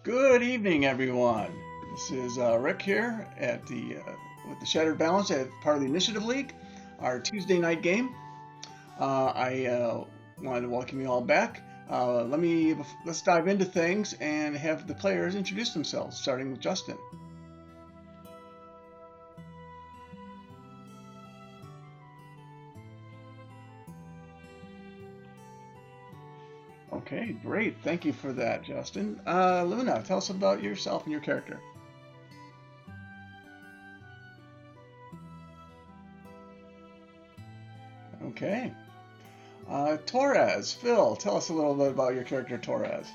Good evening, everyone. This is Rick here at the with the Shattered Balance as part of the Initiative League, our Tuesday night game. I wanted to welcome you all back. Let's dive into things and have the players introduce themselves, starting with Justin. Okay, great. Thank you for that, Justin. Luna, tell us about yourself and your character. Okay. Torres, Phil, tell us a little bit about your character, Torres.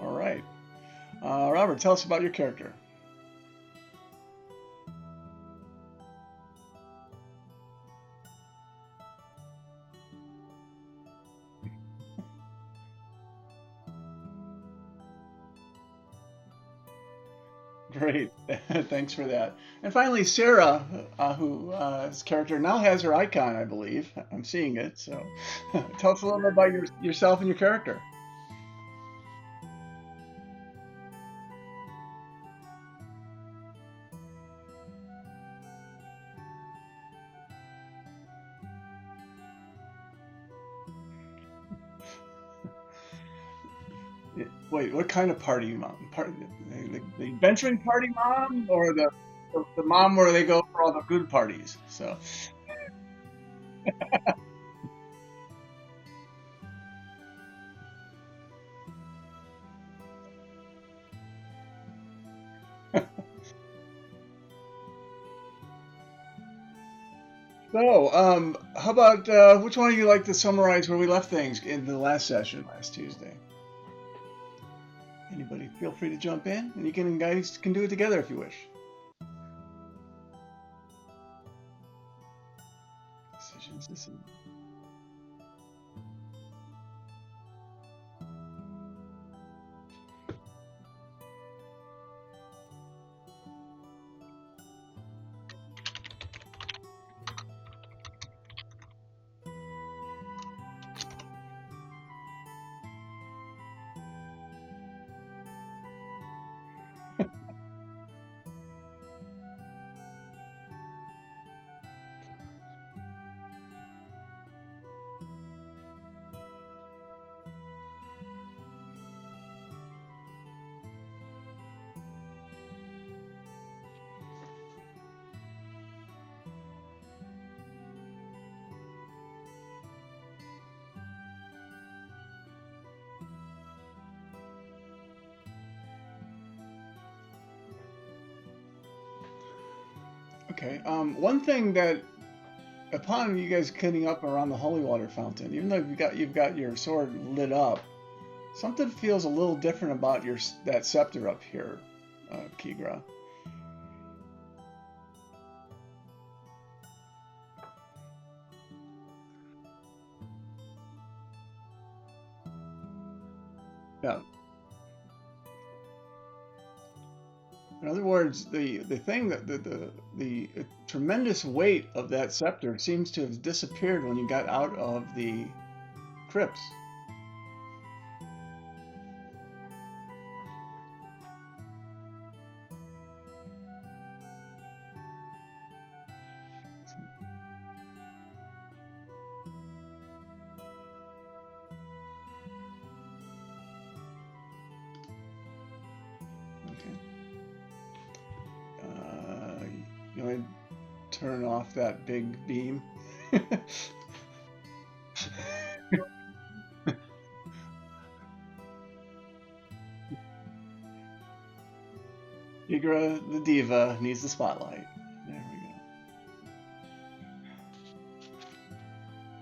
All right. Robert, tell us about your character. Great. Thanks for that. And finally, Sarah, whose character now has her icon, I believe. I'm seeing it. So tell us a little bit about yourself and your character. Wait, what kind of party mom? The adventuring party mom, or the mom where they go for all the good parties? So, how about which one of you like to summarize where we left things in the last session last Tuesday? Anybody, feel free to jump in, and you guys can do it together if you wish. Decisions. Okay. One thing that upon you guys getting up around the holy water fountain, even though you've got your sword lit up, something feels a little different about your that scepter up here, Kigra. Yeah. In other words, the thing that the tremendous weight of that scepter seems to have disappeared when you got out of the crypts. Okay. Uh, you want to turn off that big beam? Igra the diva needs the spotlight. There we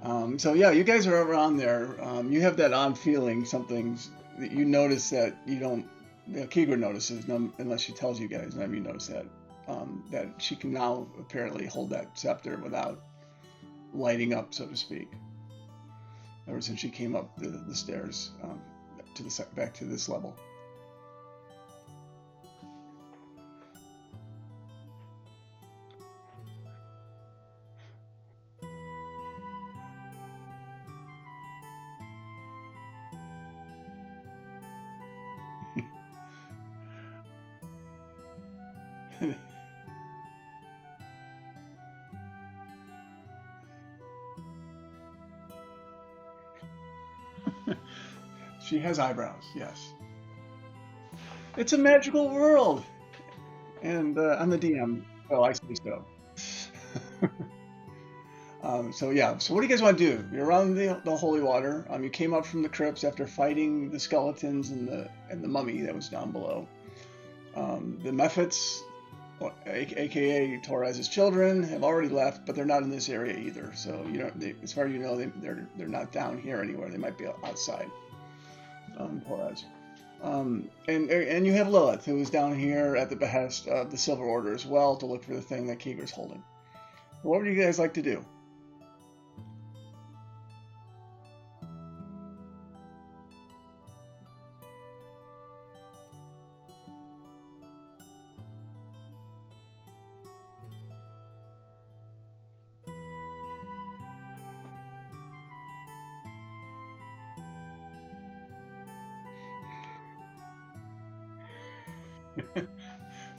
go. So yeah, you guys are around there. You have that odd feeling. Something's that you notice that you don't. Kigra notices, unless she tells you guys. None of you notice that she can now apparently hold that scepter without lighting up, so to speak. Ever since she came up the stairs to the back to this level. She has eyebrows, yes. It's a magical world, and I'm the DM. Well, I say so. So yeah, so what do you guys want to do? You're around the holy water. You came up from the crypts after fighting the skeletons and the mummy that was down below. The Mephits, aka Torres's children, have already left, but they're not in this area either. So you know, as far as you know, they're not down here anywhere. They might be outside. Torres. And you have Lilith, who is down here at the behest of the Silver Order as well to look for the thing that Keeger's holding. What would you guys like to do?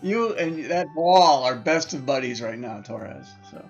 You and that wall are best of buddies right now, Torres. So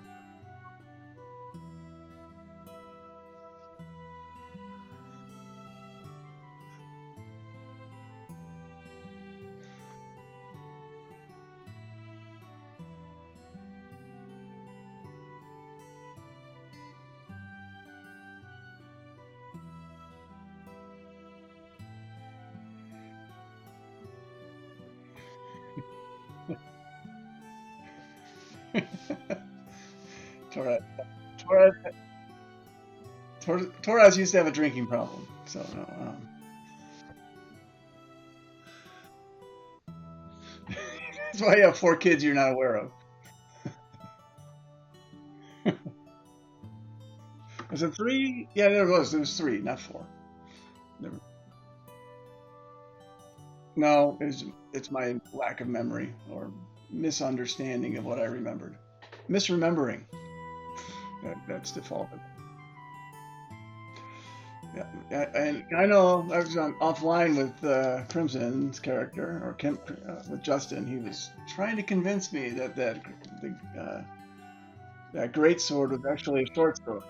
Torres, Torres, Torres used to have a drinking problem. So no, that's why you have four kids you're not aware of. Was it three? Yeah, there was. There was three, not four. Never. No, it's my lack of memory or misunderstanding of what I remembered. Misremembering. That's default. Yeah, and I know I was offline with Crimson's character, or with Justin. He was trying to convince me that great sword was actually a short sword.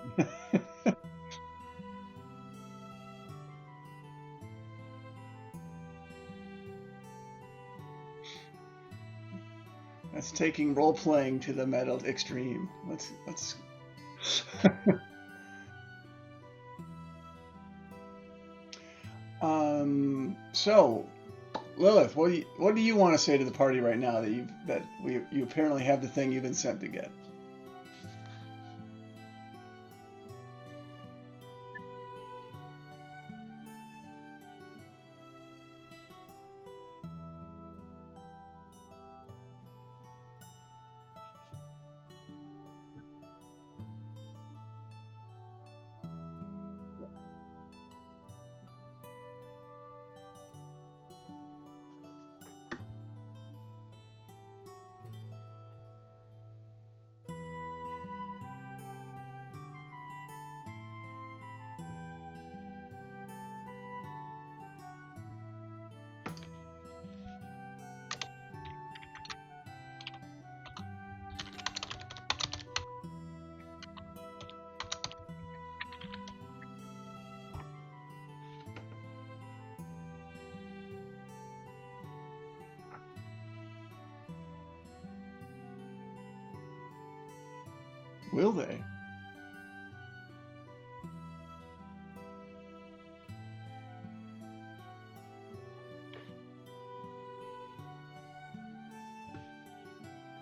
That's taking role playing to the meta extreme. Let's. So Lilith, what do you want to say to the party right now that you apparently have the thing you've been sent to get? Will they?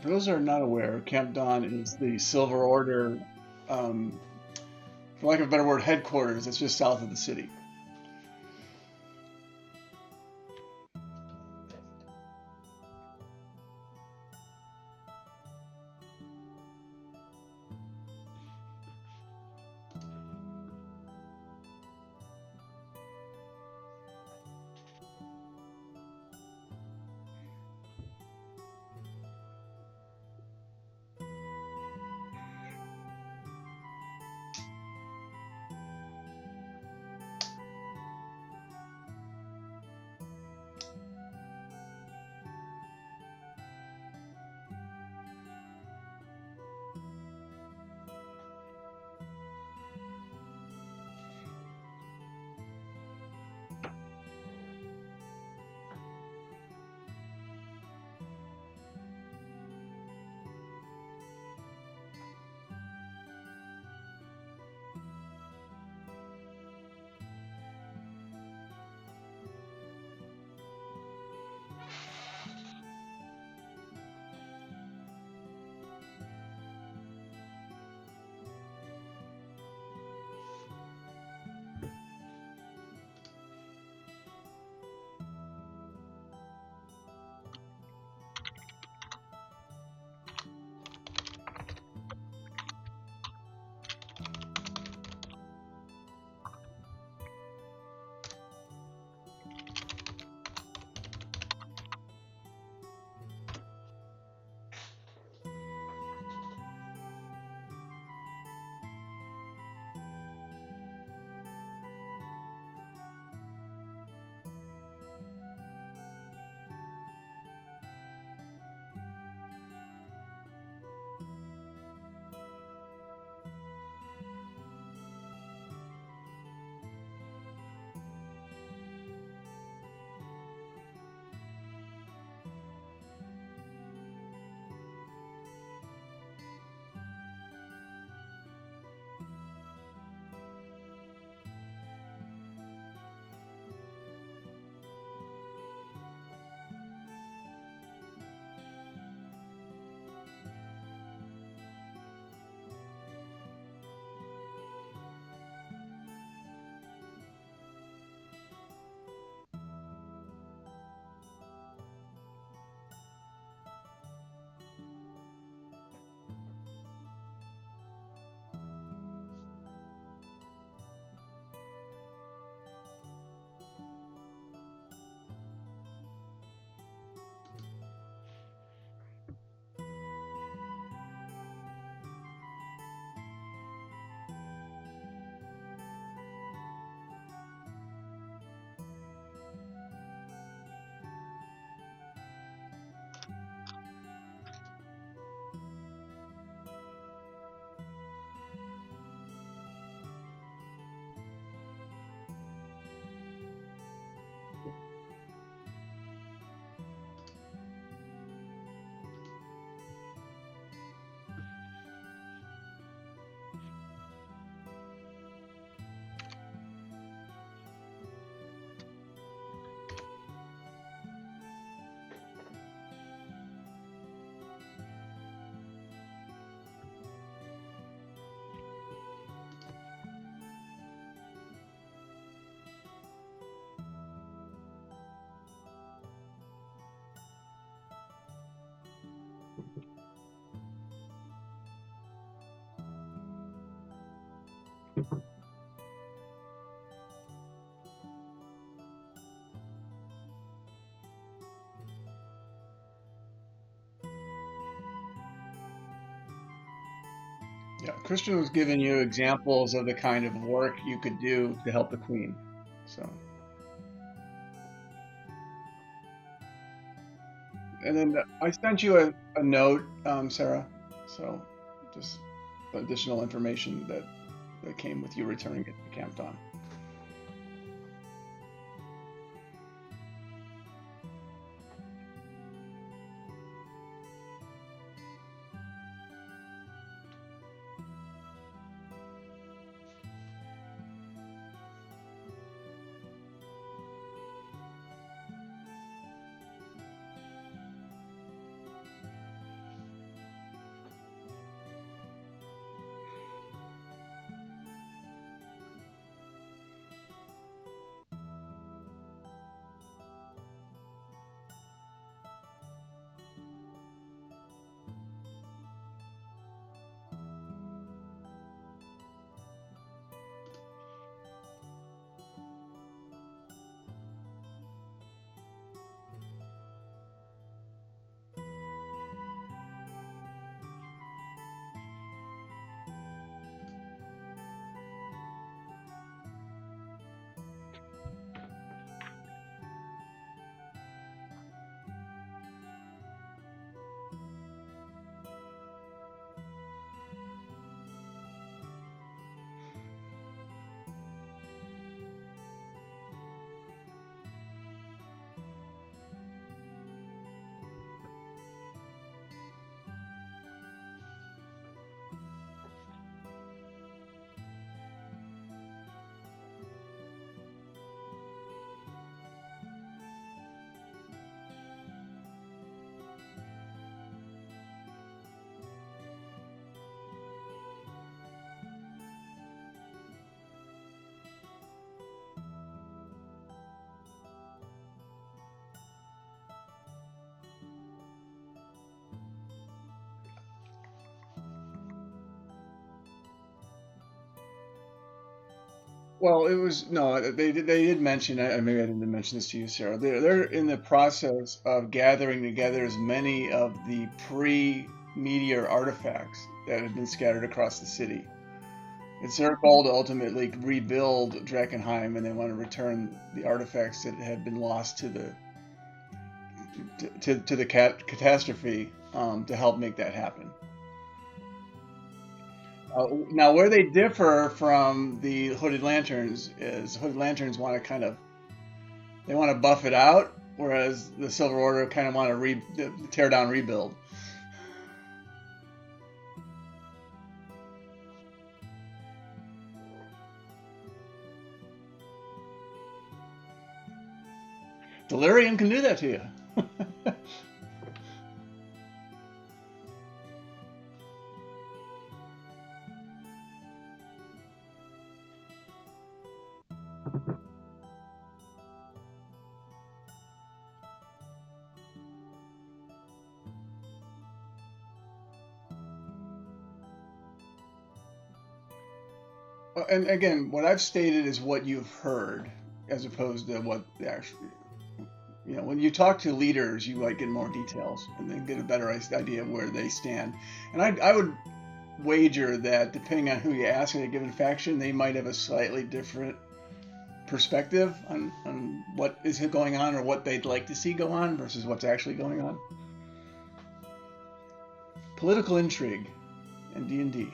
For those that are not aware, Camp Dawn is the Silver Order, um, for lack of a better word, headquarters. It's just south of the city. Yeah, Christian was giving you examples of the kind of work you could do to help the queen. So, and then I sent you a note, Sarah. So, just additional information that came with you returning it to Camp Dawn. Well, it was no. They did mention. Maybe I didn't mention this to you, Sarah. They're in the process of gathering together as many of the pre-meteor artifacts that have been scattered across the city. It's their goal to ultimately rebuild Dreckenheim, and they want to return the artifacts that had been lost to the catastrophe to help make that happen. Now, where they differ from the Hooded Lanterns is Hooded Lanterns want to they want to buff it out, whereas the Silver Order kind of want to tear down, rebuild. Delirium can do that to you. And again, what I've stated is what you've heard, as opposed to what the actual. When you talk to leaders, you might get more details and then get a better idea of where they stand. And I would wager that depending on who you ask in a given faction, they might have a slightly different perspective on what is going on or what they'd like to see go on versus what's actually going on. Political intrigue in D&D.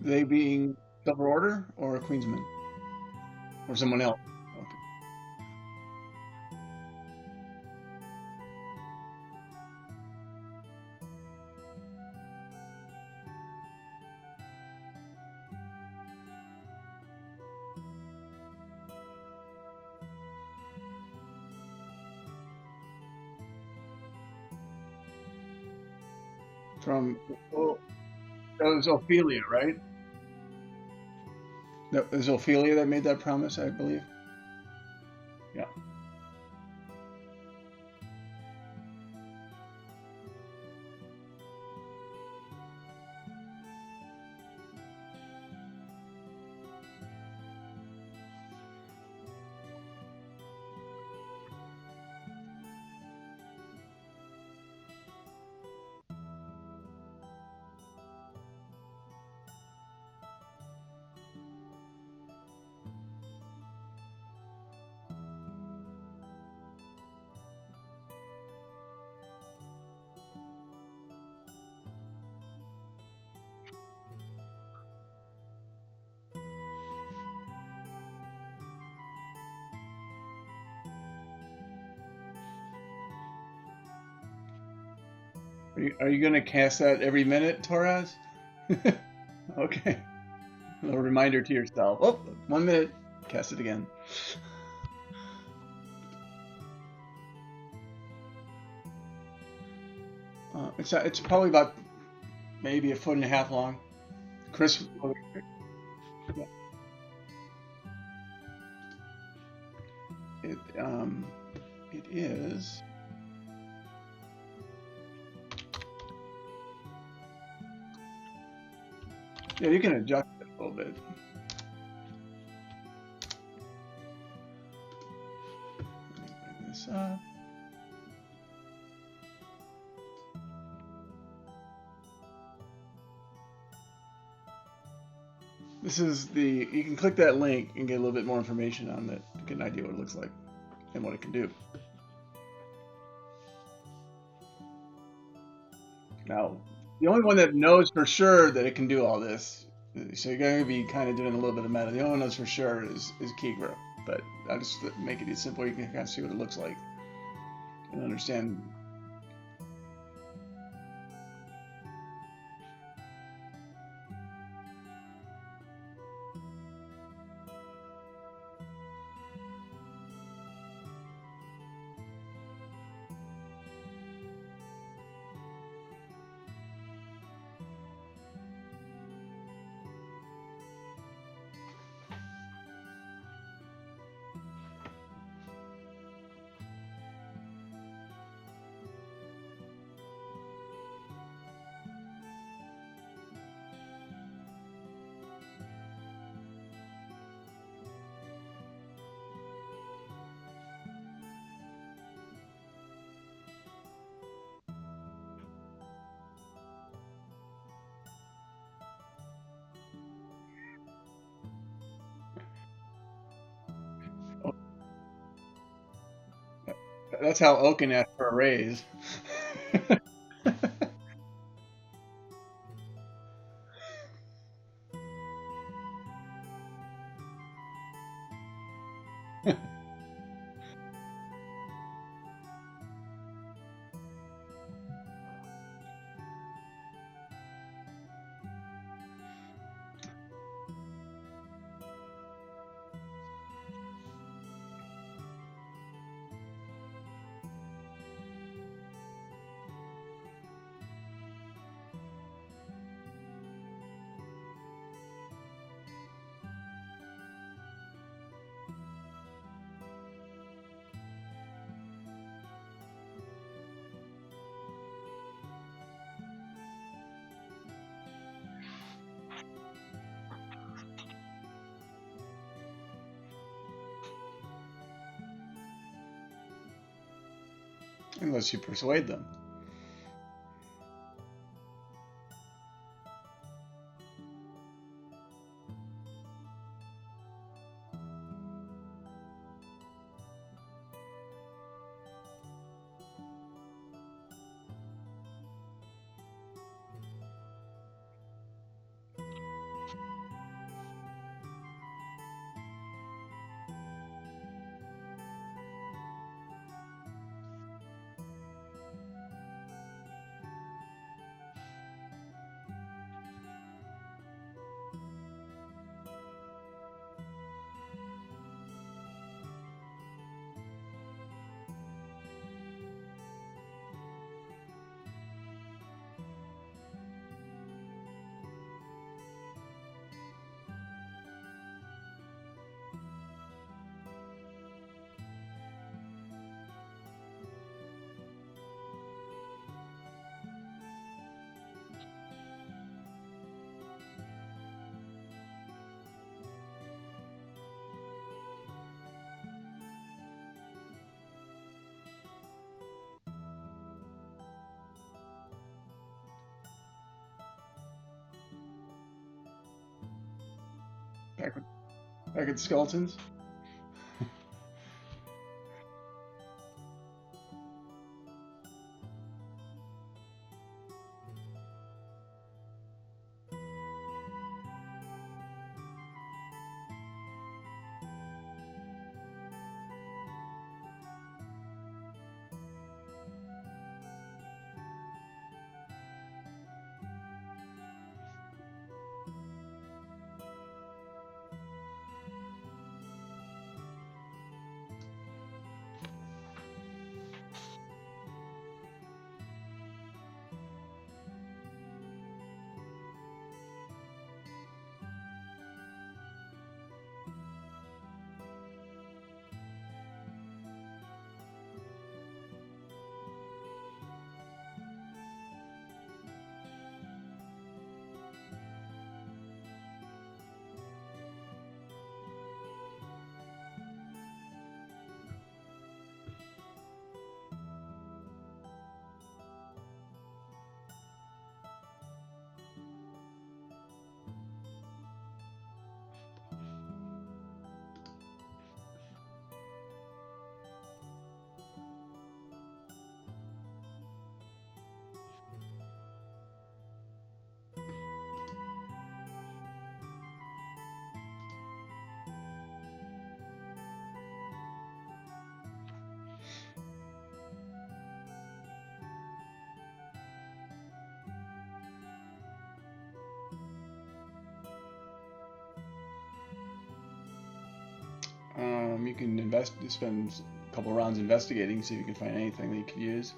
They being Silver Order or Queensman or someone else. Okay. From oh, that was Ophelia, right? That was Ophelia that made that promise, I believe. Yeah. Are you going to cast that every minute, Torres? Okay. A little reminder to yourself. Oh, 1 minute. Cast it again. It's probably about maybe a foot and a half long. Chris, it it is. Yeah, you can adjust it a little bit. Let me bring this up. This is the. You can click that link and get a little bit more information on it to get an idea what it looks like and what it can do. Now, the only one that knows for sure that it can do all this, so you're going to be kind of doing a little bit of meta. The only one that knows for sure is Kegro. But I'll just make it simple. You can kind of see what it looks like and understand. That's how Oaken asked for a raise. Unless you persuade them. Back with skeletons. You can spend a couple rounds investigating, see if you can find anything that you could use.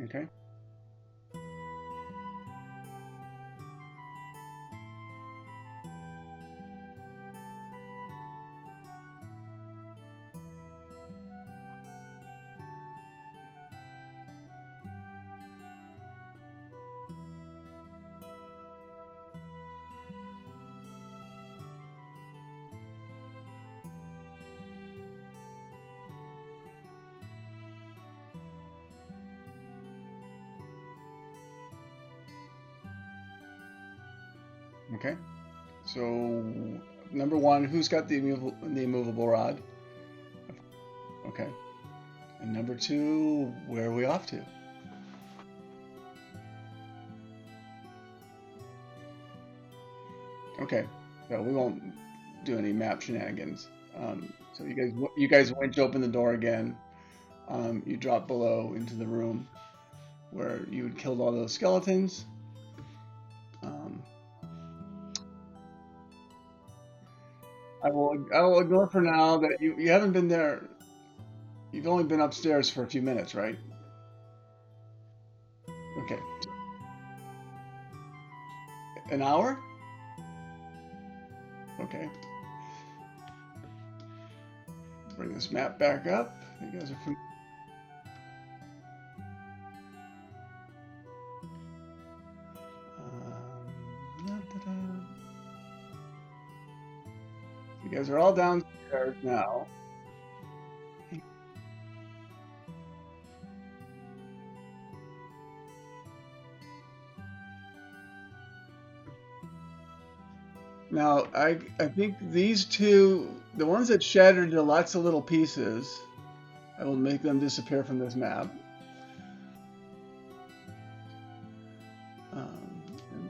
Okay. Okay. So, number one, who's got the immovable rod? Okay. And number two, where are we off to? Okay. So we won't do any map shenanigans. So you guys went to open the door again. You drop below into the room where you had killed all those skeletons. I will ignore for now that you haven't been there. You've only been upstairs for a few minutes, right? Okay. An hour? Okay. Bring this map back up. You guys are da-da-da. You guys are all downstairs now. Now, I think these two, the ones that shattered into lots of little pieces, I will make them disappear from this map.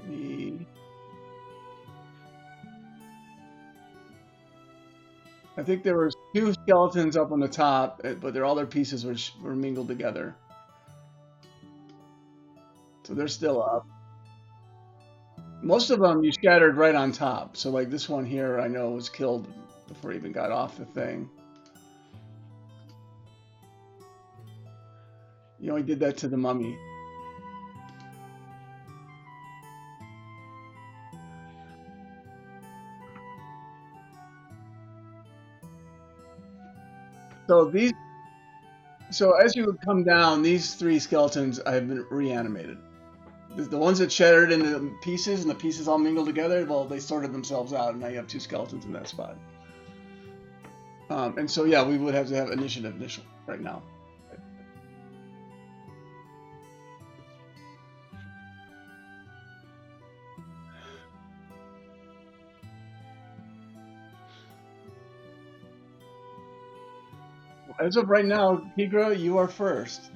And I think there were two skeletons up on the top, but all their pieces were mingled together. So they're still up. Most of them you scattered right on top. So like this one here, I know was killed before he even got off the thing. You only did that to the mummy. So as you come down, these three skeletons have been reanimated. The ones that shattered into pieces and the pieces all mingled together, well, they sorted themselves out, and now you have two skeletons in that spot. And so yeah, we would have to have initiative right now. As of right now, Tigra, you are first.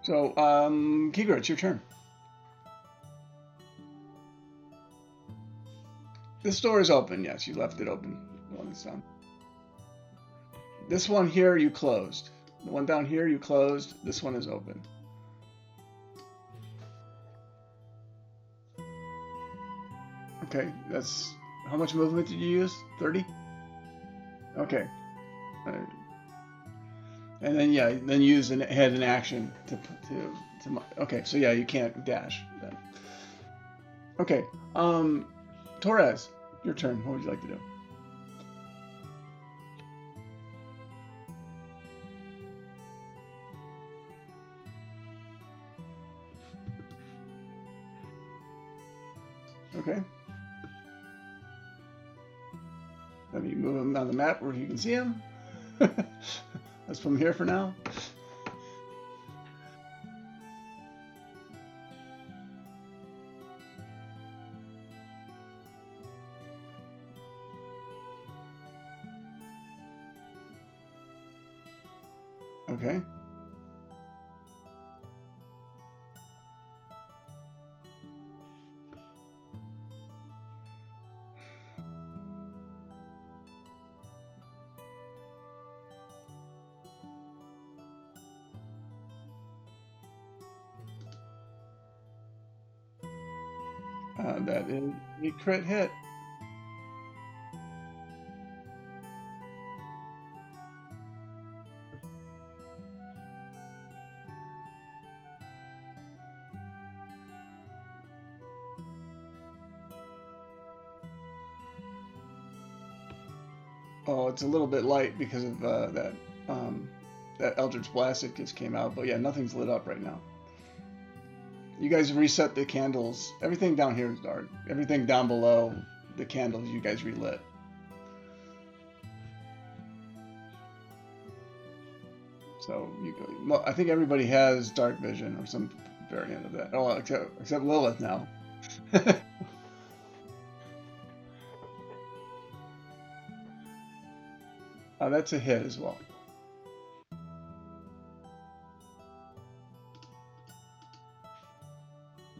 So, Kigra, it's your turn. This door is open. Yes, you left it open. This one here you closed. The one down here you closed. This one is open. Okay, that's how much movement did you use? 30? Okay. And then yeah, then use had an action to okay, so yeah, you can't dash then. Okay. Torres, your turn. What would you like to do? Okay. Let me move him on the map where you can see him. Let's put him here for now. Okay. That is a crit hit. Oh, it's a little bit light because of that Eldritch Blast that just came out. But yeah, nothing's lit up right now. You guys reset the candles. Everything down here is dark. Everything down below the candles you guys relit. So you go. I think everybody has dark vision or some variant of that. Oh, except Lilith now. That's a hit as well.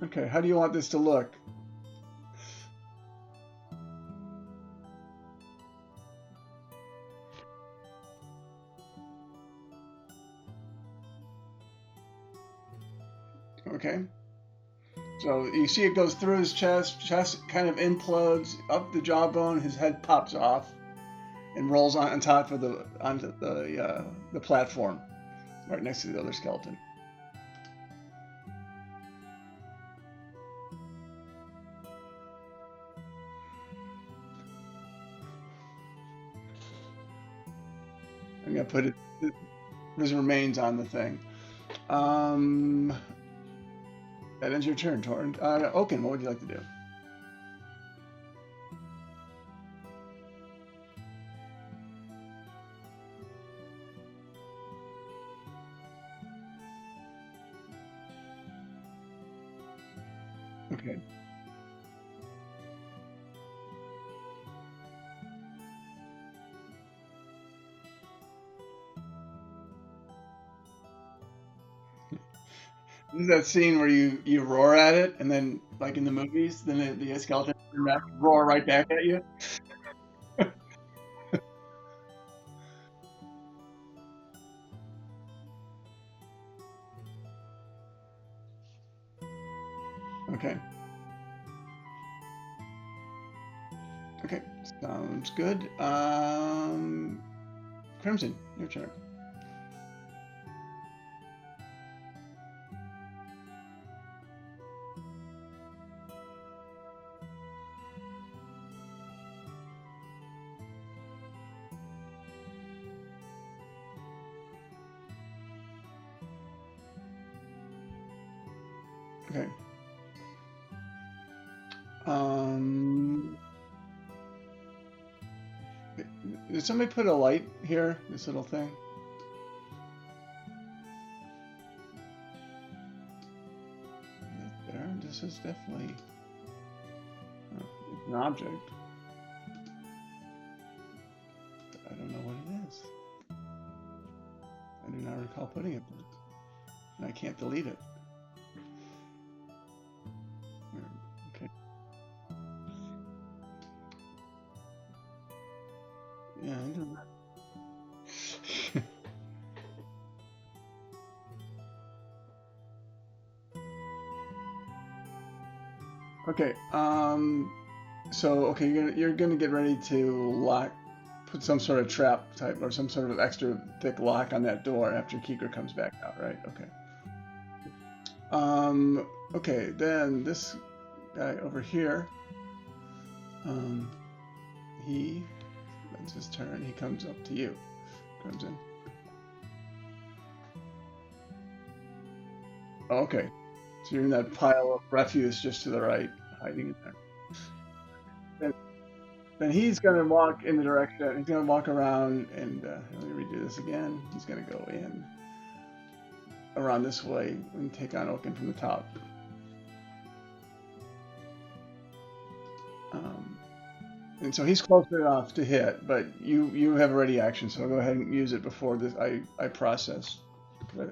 Okay, how do you want this to look? Okay. So you see it goes through his chest kind of implodes up the jawbone, his head pops off and rolls on top of the onto the platform right next to the other skeleton. I'm gonna put his remains on the thing. Um, that ends your turn, Torn. Oaken, what would you like to do? Okay. This is that scene where you roar at it, and then like in the movies, then the skeleton roar right back at you. Okay. Okay. Sounds good. Crimson, your turn. Okay. Um, did somebody put a light here? This little thing. There. This is definitely it's an object. I don't know what it is. I do not recall putting it there. And I can't delete it. Okay. Yeah, I don't know. Okay. So okay, you're gonna get ready to lock, put some sort of trap type or some sort of extra thick lock on that door after Keeker comes back out, right? Okay. Okay, then this guy over here, um, he, that's his turn. He comes up to you. Comes in. Oh, okay. So you're in that pile of refuse just to the right, hiding in there. Then, then he's gonna walk in the direction. He's gonna walk around and let me redo this again. He's gonna go in around this way and take on Oaken from the top. Um, and so he's close enough to hit, but you have a ready action, so I'll go ahead and use it before this I process.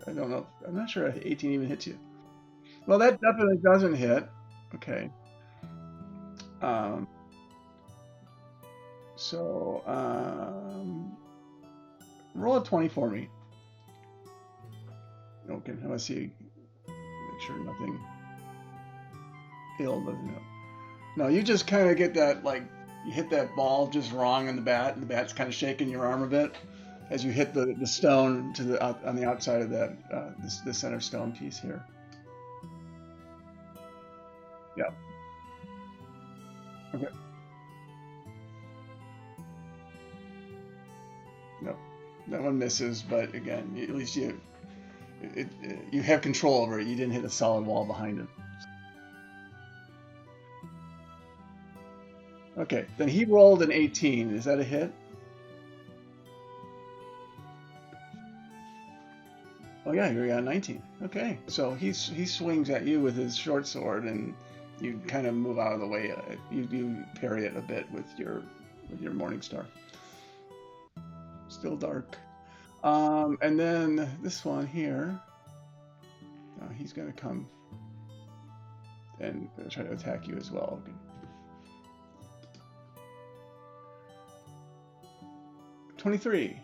I don't know. I'm not sure 18 even hits you. Well, that definitely doesn't hit. Okay. Um, so roll a 20 for me. Okay, let's see. Make sure nothing ill doesn't happen. No, you just kind of get that, like, you hit that ball just wrong on the bat, and the bat's kind of shaking your arm a bit as you hit the stone to the on the outside of that the center stone piece here. Yeah. Okay. No, that one misses, but again, at least you have control over it. You didn't hit a solid wall behind it. Okay, then he rolled an 18. Is that a hit? Oh yeah, you got 19. Okay, so he swings at you with his short sword, and you kind of move out of the way. You parry it a bit with your morning star. Still dark. And then this one here, he's gonna come and try to attack you as well. Okay. 23.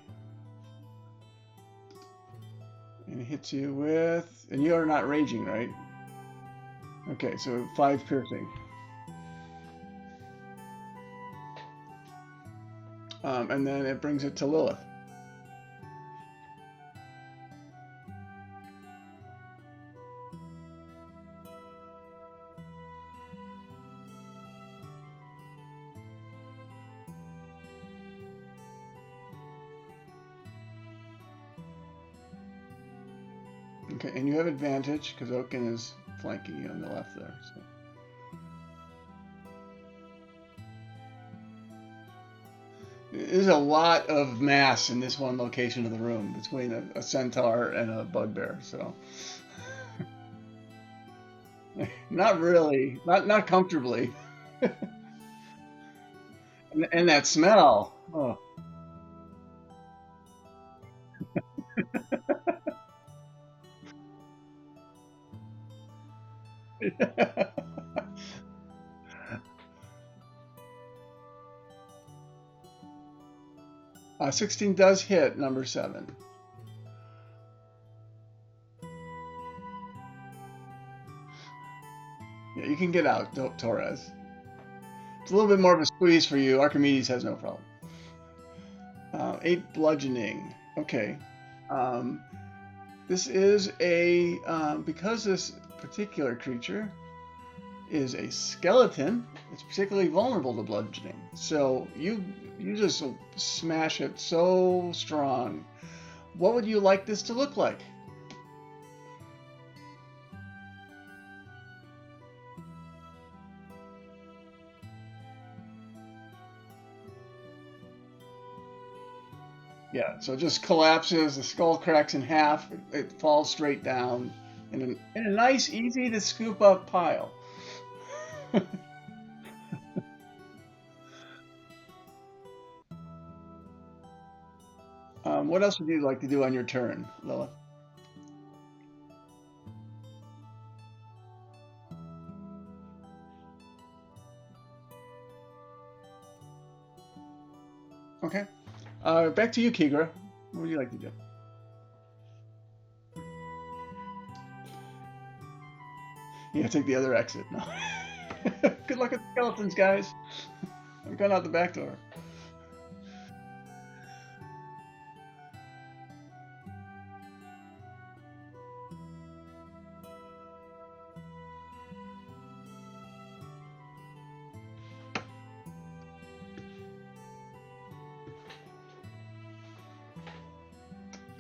And he hits you with, and you are not raging, right? Okay, so 5 piercing. And then it brings it to Lilith. Okay, and you have advantage because Oaken is flanking you on the left there. So. There's a lot of mass in this one location of the room between a centaur and a bugbear. So, not really, not comfortably. And that smell. Oh. uh, 16 does hit number 7. Yeah, you can get out, Torres. It's a little bit more of a squeeze for you. Archimedes has no problem. 8 bludgeoning. Okay. Um, this is a because this particular creature is a skeleton. It's particularly vulnerable to bludgeoning. So you just smash it so strong. What would you like this to look like? Yeah, so it just collapses. The skull cracks in half. It falls straight down in a nice, easy to scoop up pile. What else would you like to do on your turn, Lilith? Okay. Back to you, Kigra. What would you like to do? Yeah, take the other exit. No. Good luck with the skeletons, guys. I'm going out the back door.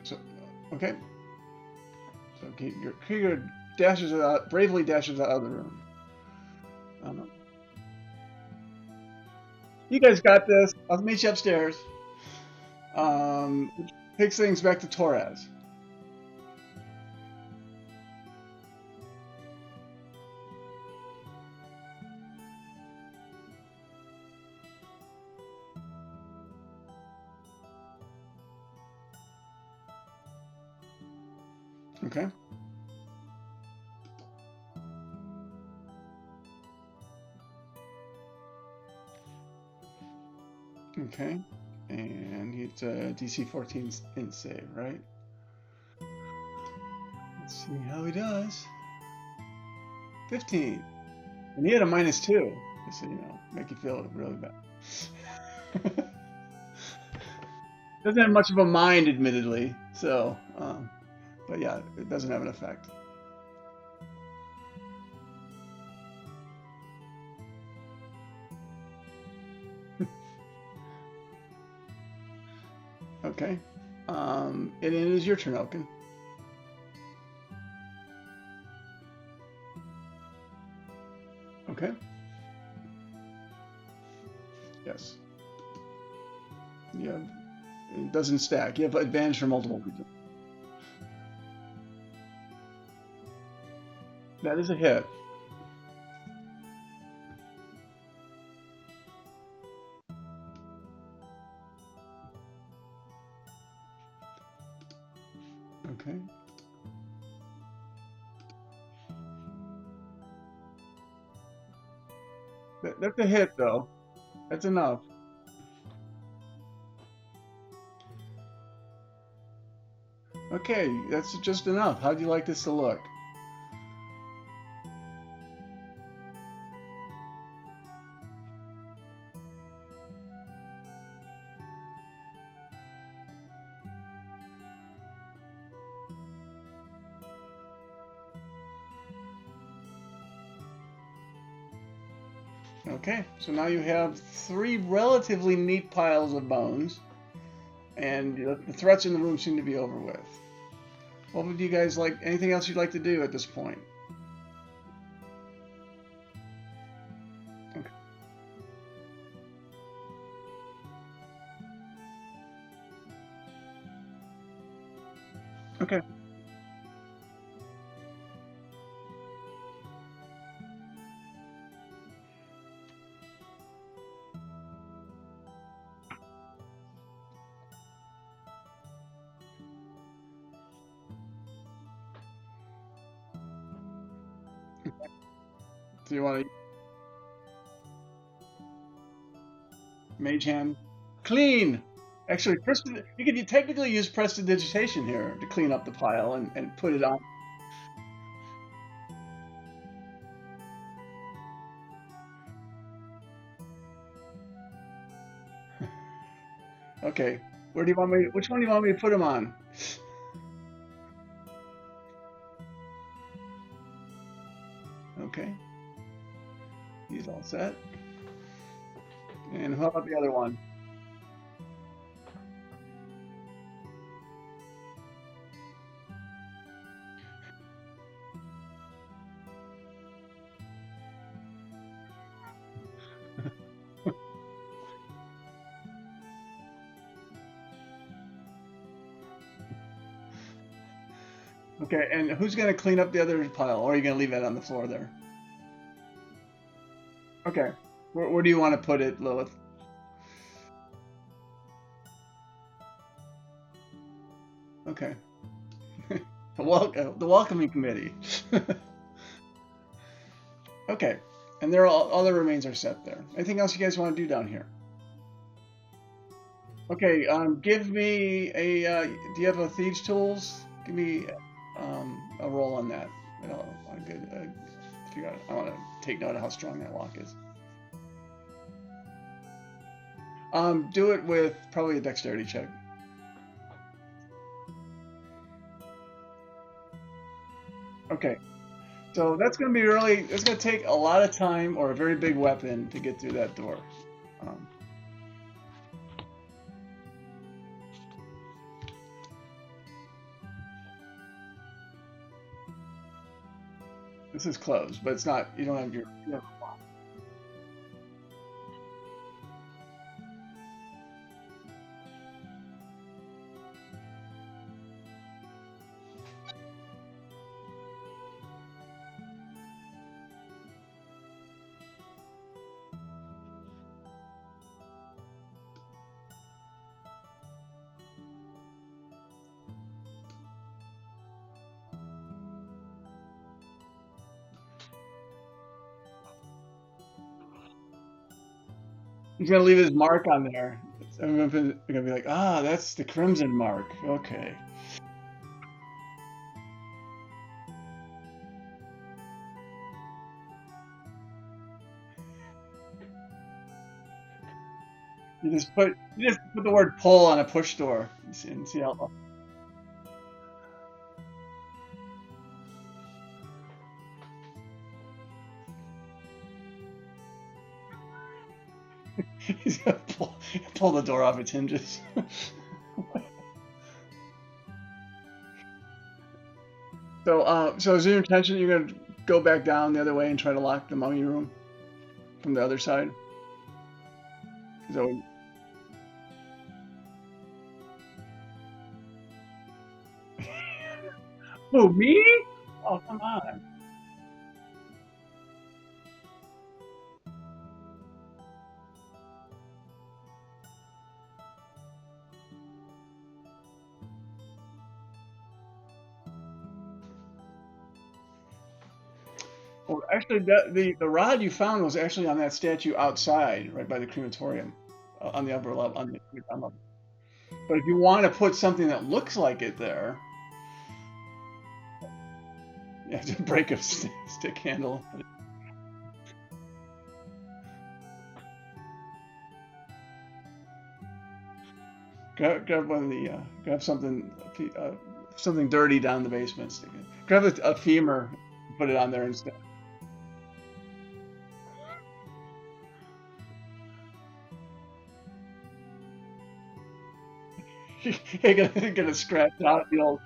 So, okay. So Kigra dashes out, bravely dashes out of the room. You guys got this. I'll meet you upstairs. Which takes things back to Torres. Okay. Okay. And it's a DC 14 int save, right? Let's see how he does. 15. And he had a -2, just so you know. Make you feel really bad. Doesn't have much of a mind, admittedly. So, but yeah, it doesn't have an effect. Okay. And it is your turn, Oaken. Okay. Yes. Yeah. It doesn't stack. You have advantage for multiple people. That is a hit. Okay. That's a hit, though. That's enough. Okay, that's just enough. How do you like this to look? Okay, so now you have three relatively neat piles of bones, and the threats in the room seem to be over with. What would you guys like? Anything else you'd like to do at this point? Okay. Okay. So you want to mage hand? Clean! Actually, you could technically use prestidigitation here to clean up the pile and put it on. Okay. Where do you want me? Which one do you want me to put them on? Okay. He's all set. And how about the other one? Okay, and who's going to clean up the other pile? Or are you going to leave it on the floor there? Okay. Where do you want to put it, Lilith? Okay. The welcoming committee. Okay. And all the remains are set there. Anything else you guys want to do down here? Okay, give me a, do you have a thieves tools? Give me a roll on that. I want to take note of how strong that lock is. Do it with probably a dexterity check. Okay, so that's going to be it's going to take a lot of time or a very big weapon to get through that door. Um, this is closed, but it's not, you don't have your, you have a lock. He's going to leave his mark on there. I'm going to be like, ah, that's the crimson mark. Okay. You just put the word pull on a push door and see how. He's gonna pull the door off its hinges. So is your intention you're gonna go back down the other way and try to lock the mummy room from the other side? So, who, me? Oh, come on. Well, actually, the rod you found was actually on that statue outside, right by the crematorium, on the upper level, on the ground level. But if you want to put something that looks like it there, you have to break a stick handle. Grab one of the grab something dirty down the basement. Stick it. Grab a femur, put it on there instead. You're gonna scratch out the old.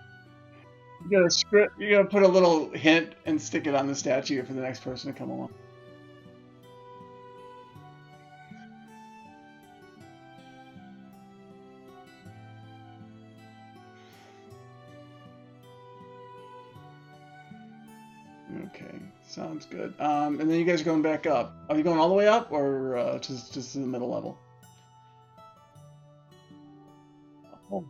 You're gonna script. You're gonna put a little hint and stick it on the statue for the next person to come along. Okay, sounds good. And then you guys are going back up. Are you going all the way up, or just in the middle level? Oh,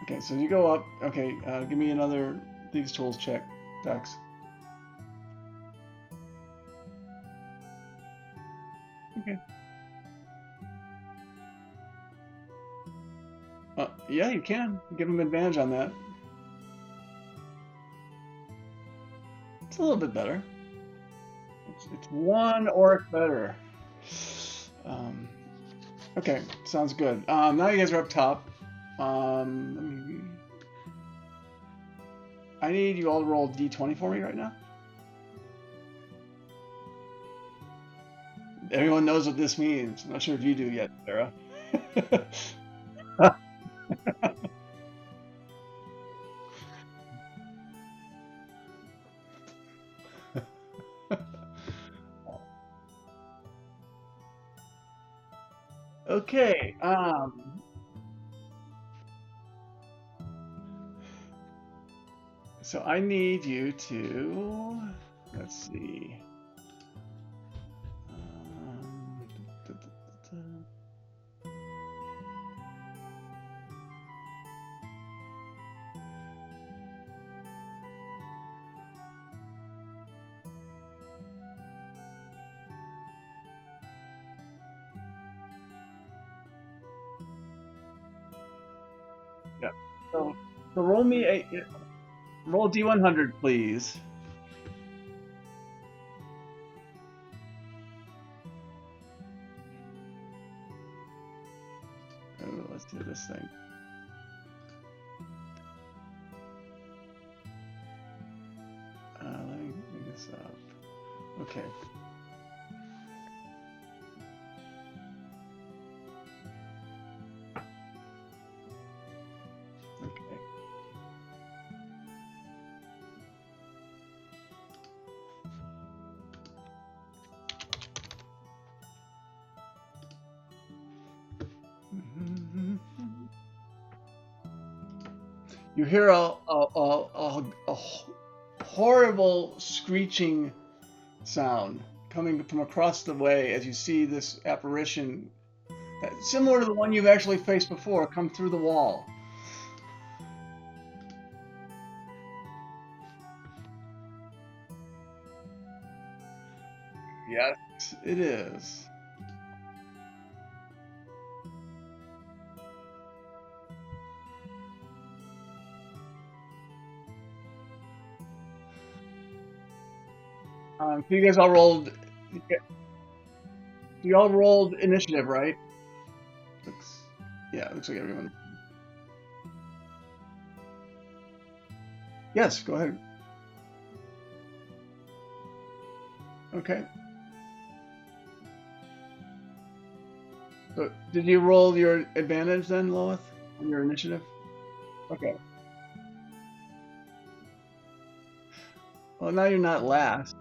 okay. So you go up. Okay, give me another these tools check, Dex. Okay. Yeah, you can give him advantage on that. It's a little bit better. It's one orc better. Um, okay, sounds good. Now you guys are up top. Let me. I need you all to roll d20 for me right now. Everyone knows what this means. I'm not sure if you do yet, Sarah. Okay. So I need you to. Let's see. Um, da, da, da, da. Yeah. So roll me a roll d100, please. Oh, let's do this thing. Let me bring this up. Okay. Okay. You hear a horrible screeching sound coming from across the way as you see this apparition, similar to the one you've actually faced before, come through the wall. Yes, it is. So you guys all rolled. You all rolled initiative, right? Looks, yeah, it looks like everyone. Yes, go ahead. Okay. So, did you roll your advantage then, Lois, on your initiative? Okay. Well, now you're not last.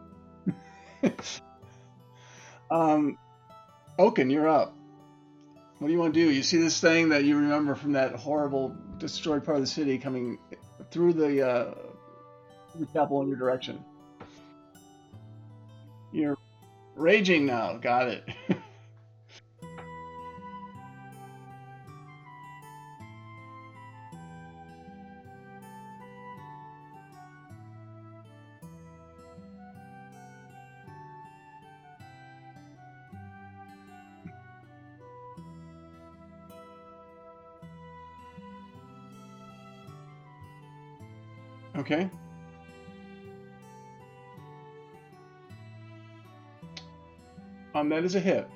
um, Oaken, you're up. What do you want to do? You see this thing that you remember from that horrible destroyed part of the city coming through the chapel in your direction. You're raging now. Got it. Okay. That is a hit.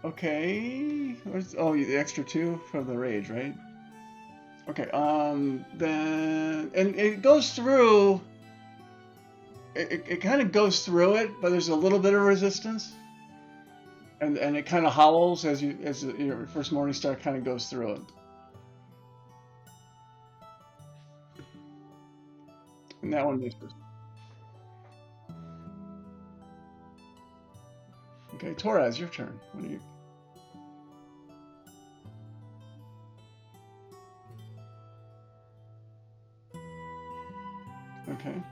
Okay. Oh, the extra 2 from the rage, right? Okay. Then and it goes through. It kind of goes through it, but there's a little bit of resistance, and it kind of howls as your first morning star kind of goes through it. And that one misses. Okay, Torres, your turn. What are you? Okay.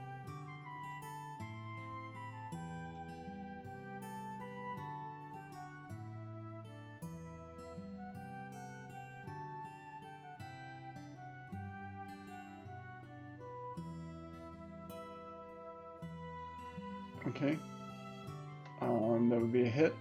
Okay. That would be a hit.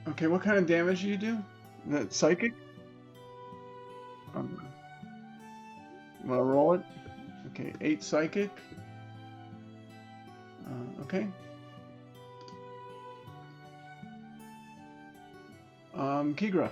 Okay, what kind of damage do you do? That psychic? Um, wanna roll it? Okay, 8 psychic. Okay. Kigra.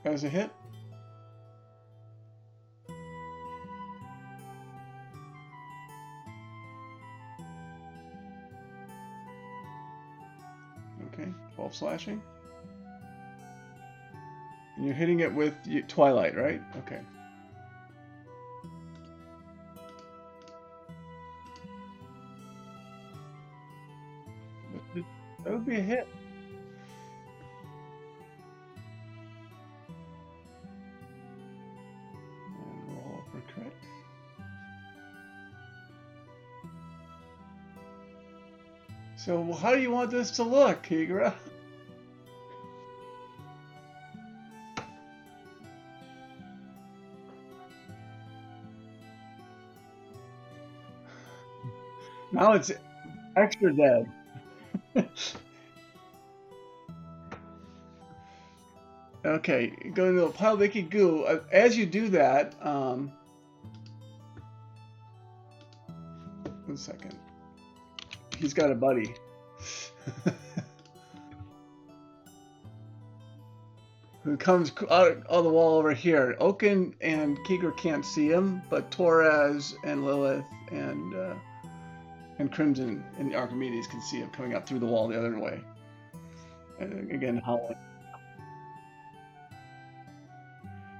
As a hit. Okay, 12 slashing. And you're hitting it with Twilight, right? Okay. That would be a hit. And roll for crit. So how do you want this to look, Kigra? Now it's extra dead. Okay, go to the pile of icky goo. As you do that, 1 second. He's got a buddy. Who comes out of the wall over here. Oaken and Kigra can't see him, but Torres and Lilith and Crimson and Archimedes can see him coming up through the wall the other way. And again, howling.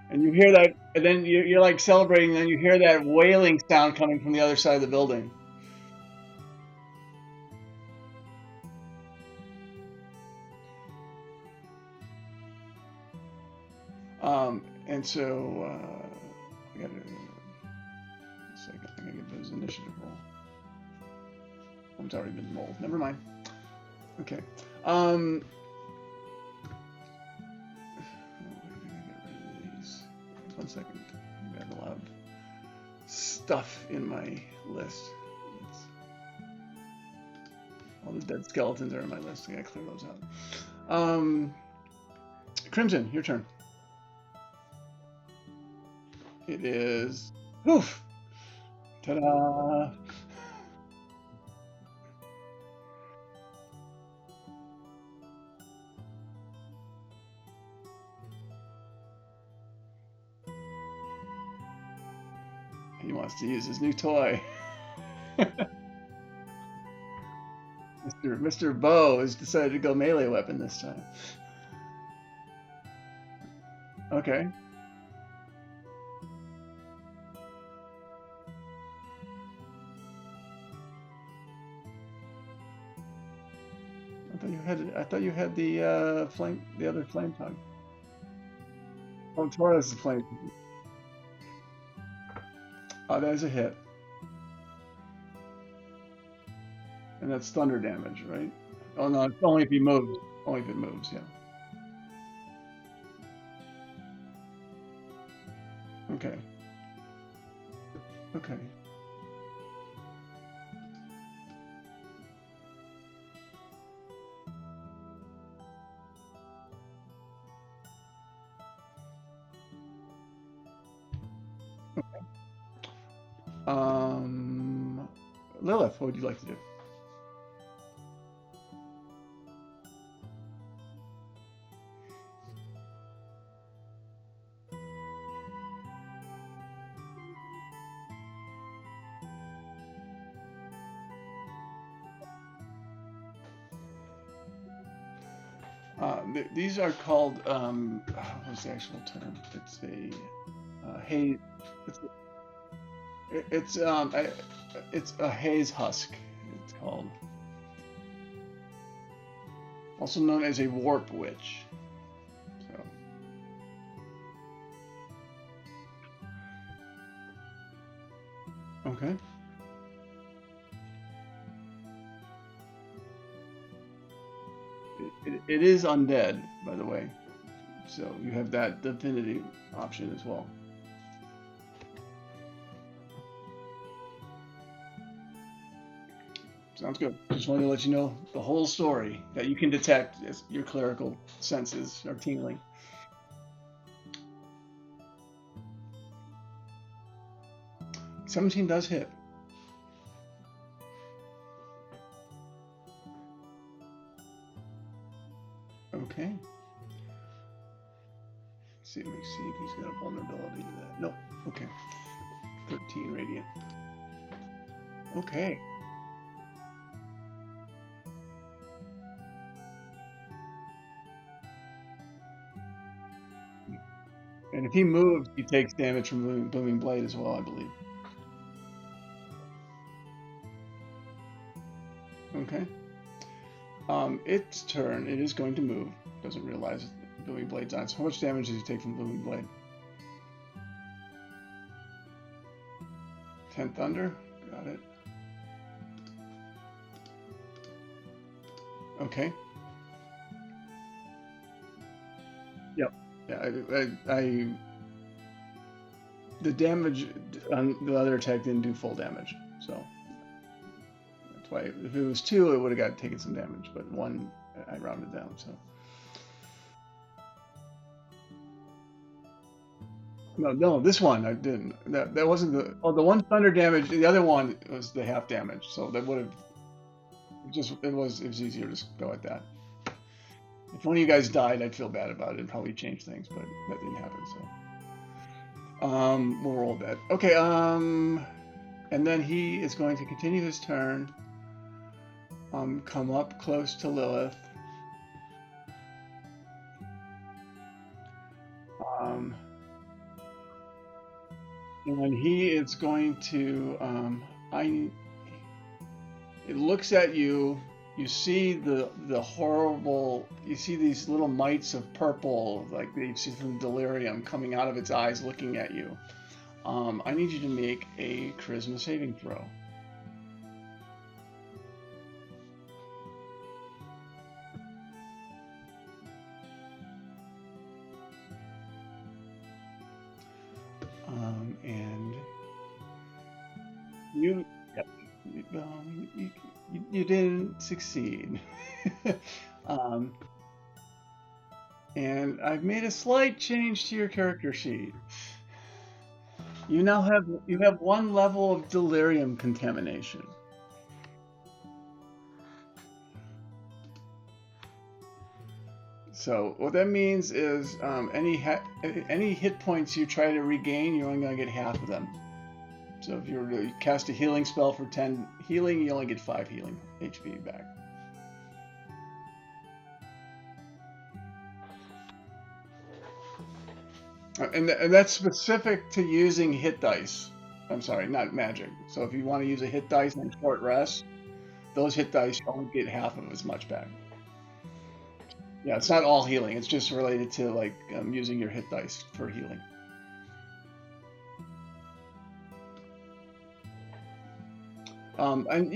And you hear that, and then you're like celebrating, and then you hear that wailing sound coming from the other side of the building. And so I got a second. I gotta get those initiative roll. Oh, it's already been rolled. Never mind. Okay. Get rid of these. 1 second. I got a lot of stuff in my list. All the dead skeletons are in my list. I gotta clear those out. Crimson, your turn. It is. Oof! Ta-da! He wants to use his new toy. Mr. Bow has decided to go melee weapon this time. Okay. I thought you had the flame, the other flame tongue. Oh, Torres is flame. Oh, that is a hit. And that's thunder damage, right? Oh no, it's only if he moves. Only if it moves, yeah. Okay. Okay. Lilith, what would you like to do? These are called what's the actual term? It's a haze. It's it's um I, it's a haze husk. It's called, also known as a warp witch. So okay. It is undead, by the way. So you have that divinity option as well. Sounds good. Just wanted to let you know the whole story that you can detect as your clerical senses are tingling. 17 does hit. Okay. Let me see if he's got a vulnerability to that. Nope. Okay. 13 radiant. Okay. And if he moves, he takes damage from Booming Blade as well, I believe. Okay. Its turn. It is going to move. Doesn't realize Booming Blade's on. So how much damage does he take from Booming Blade? 10 Thunder. Got it. Okay. Yep. Yeah. The damage on the other attack didn't do full damage, so that's why if it was 2, it would have got taken some damage, but 1, I rounded down. So no, this one I didn't. That wasn't the one thunder damage. The other one was the half damage, so that would have it was easier to just go at that. If one of you guys died, I'd feel bad about it and probably change things, but that didn't happen. So we'll roll that. Okay. And then he is going to continue his turn. Come up close to Lilith. And he is going to it looks at you. You see the horrible. You see these little mites of purple, like you see from delirium, coming out of its eyes, looking at you. I need you to make a charisma saving throw. And you, you didn't succeed. And I've made a slight change to your character sheet. You now have 1 level of delirium contamination. So what that means is any hit points you try to regain, you're only going to get half of them. So if you were to cast a healing spell for 10 healing, you only get 5 healing HP back. And that's specific to using hit dice. I'm sorry, not magic. So if you want to use a hit dice and short rest, those hit dice you only get half of as much back. Yeah, it's not all healing. It's just related to like using your hit dice for healing. And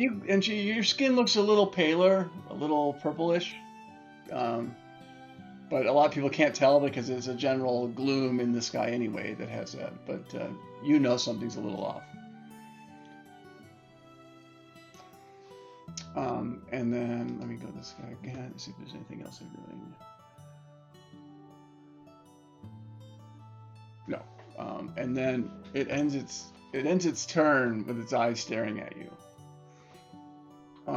your skin looks a little paler, a little purplish. But a lot of people can't tell because there's a general gloom in the sky anyway that has that. But you know something's a little off. And then let me go to this guy again and see if there's anything else they're doing. No. And then it ends its turn with its eyes staring at you,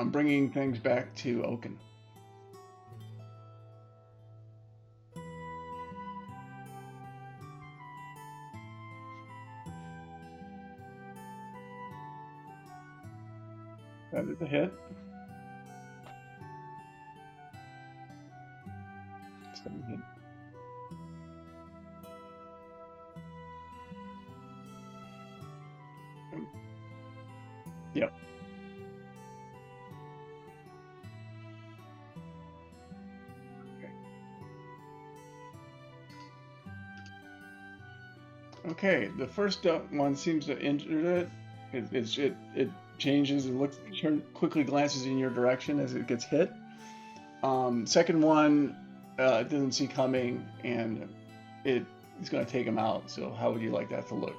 bringing things back to Oaken. That is a hit. 7 hit. Yep. Okay, the first one seems to injure it. It changes and quickly glances in your direction as it gets hit. Second one, it doesn't see coming, and it's going to take him out. So how would you like that to look?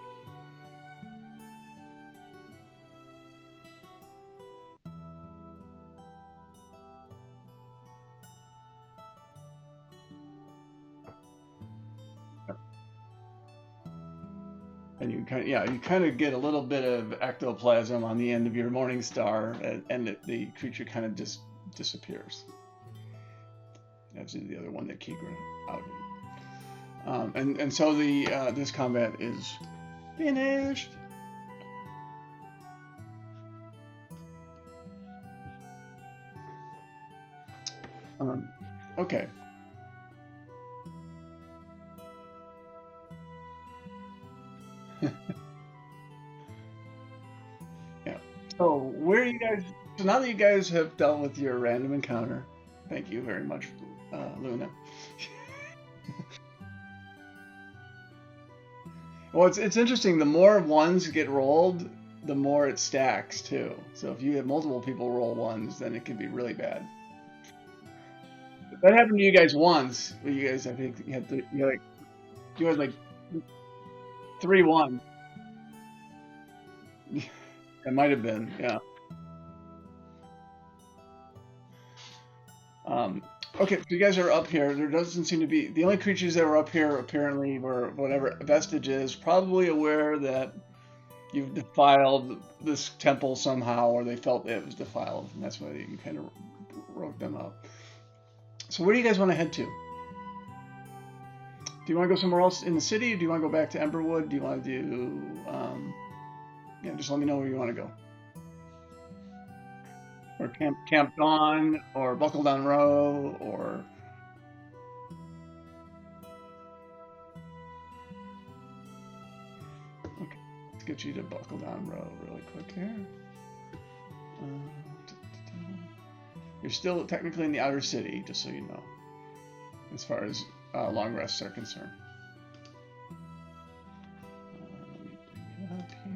And you kind of get a little bit of ectoplasm on the end of your morning star, and the creature kind of just disappears. That's the other one that Keegra outed. And so this combat is finished. Okay. Yeah. So where are you guys? So now that you guys have dealt with your random encounter, thank you very much, Luna. Well, it's interesting. The more ones get rolled, the more it stacks too. So if you have multiple people roll ones, then it can be really bad. That happened to you guys once. You guys, I think, you had like 3-1. It might have been, yeah. Okay, so you guys are up here. There doesn't seem to be the only creatures that were up here apparently were whatever Vestige is, probably aware that you've defiled this temple somehow, or they felt it was defiled, and that's why you kind of wrote them up. So where do you guys want to head to? Do you want to go somewhere else in the city? Do you want to go back to Emberwood? Do you want to do? Yeah, just let me know where you want to go. Or Camp Dawn, or Buckle Down Row, or okay, let's get you to Buckle Down Row really quick here. You're still technically in the outer city, just so you know, as far as long rests are concerned. Let me bring it up here.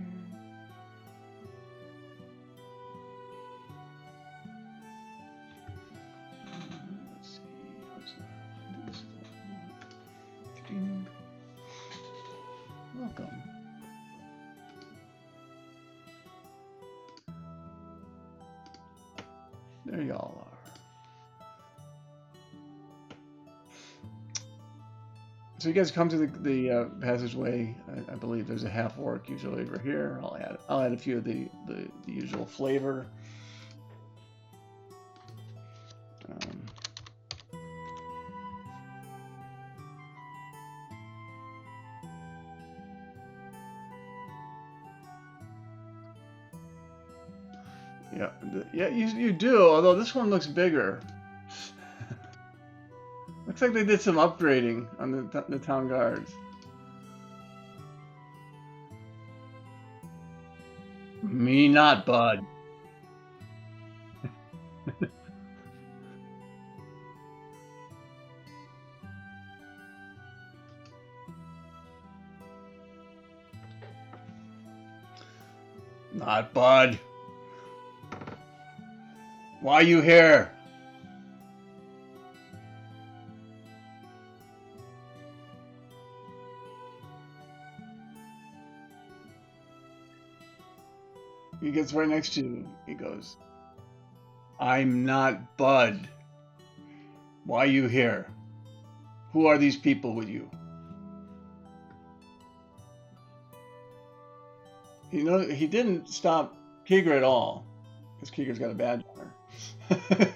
Let's see. Welcome. There y'all are. So you guys come to the passageway. I believe there's a half orc usually over here. I'll add a few of the usual flavor. Yeah, you do. Although this one looks bigger. Looks like they did some upgrading on the town guards. Me not, bud. Not bud. Why you here? He gets right next to you. He goes, I'm not Bud. Why are you here? Who are these people with you? He didn't stop Keeger at all, because Keeger's got a badge on her.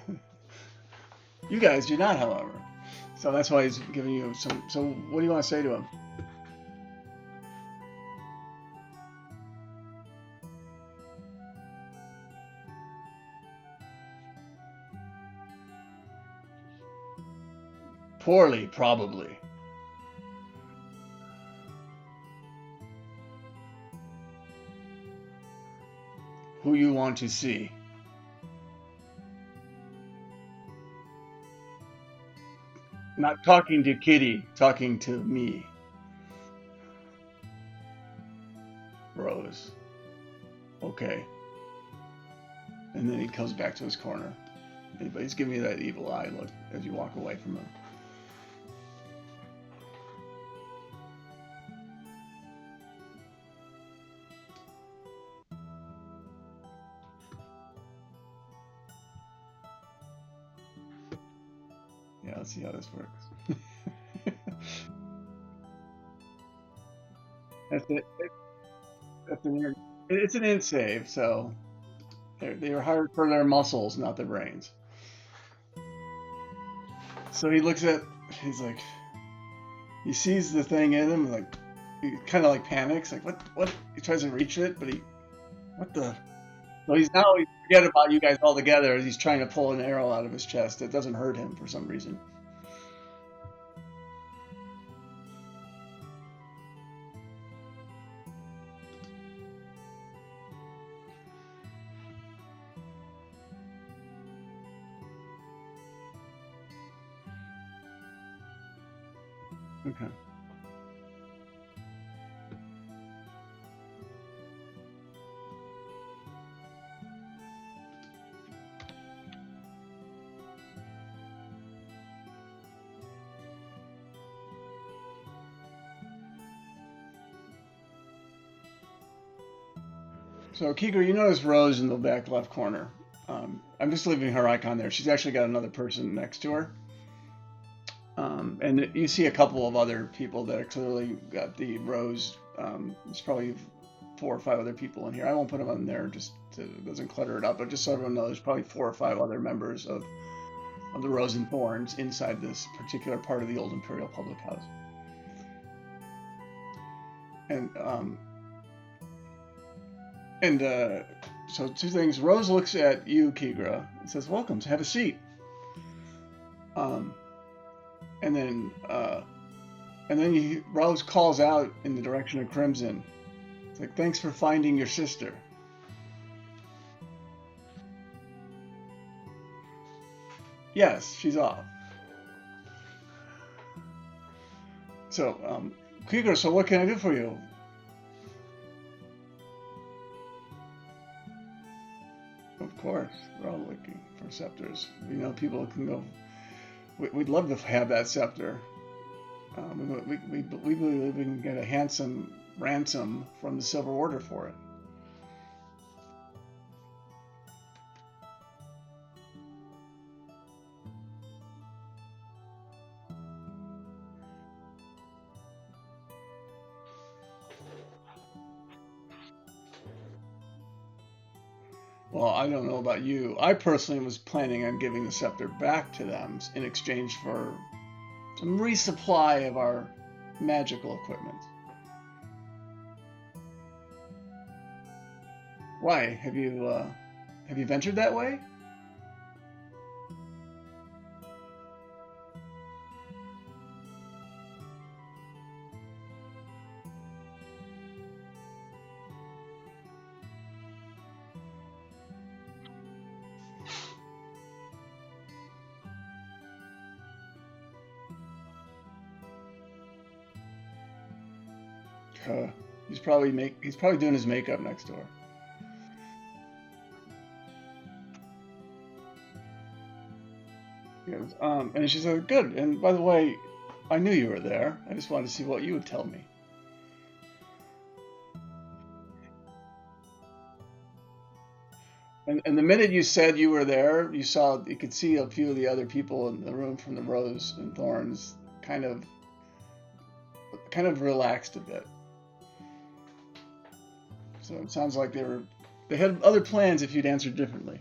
You guys do not, however. So that's why he's giving you some. So what do you want to say to him? Poorly, probably. Who you want to see? Not talking to Kitty, talking to me. Rose. Okay. And then he comes back to his corner. But he's giving you that evil eye look as you walk away from him. Yeah, let's see how this works. That's it. It's an int save, so they're hired for their muscles, not their brains. So he's like, he sees the thing in him, like, he kind of like panics, like, what? He tries to reach it, but what the? So he's now, he forget about you guys altogether as he's trying to pull an arrow out of his chest. It doesn't hurt him for some reason. Okay. So Keeger, you notice Rose in the back left corner. I'm just leaving her icon there. She's actually got another person next to her. And you see a couple of other people that are clearly got the Rose. There's probably 4 or 5 other people in here. I won't put them on there just it doesn't clutter it up, but just so everyone knows, there's probably 4 or 5 other members of the Rose and Thorns inside this particular part of the Old Imperial Public House. And so 2 things. Rose looks at you, Keegra, and says, "Welcome. Have a seat." And then Rose calls out in the direction of Crimson. It's like, "Thanks for finding your sister." Yes, she's off. So, Keegra, so what can I do for you? Of course, we're all looking for scepters. We know people can go. We'd love to have that scepter. We believe we can get a handsome ransom from the Silver Order for it. Well, I don't know about you. I personally was planning on giving the scepter back to them in exchange for some resupply of our magical equipment. Why? Have you ventured that way? He's probably doing his makeup next door. He goes, and she said, "Good. And by the way, I knew you were there. I just wanted to see what you would tell me." And the minute you said you were there, you could see a few of the other people in the room from the Rose and Thorns kind of relaxed a bit. So it sounds like they had other plans if you'd answered differently.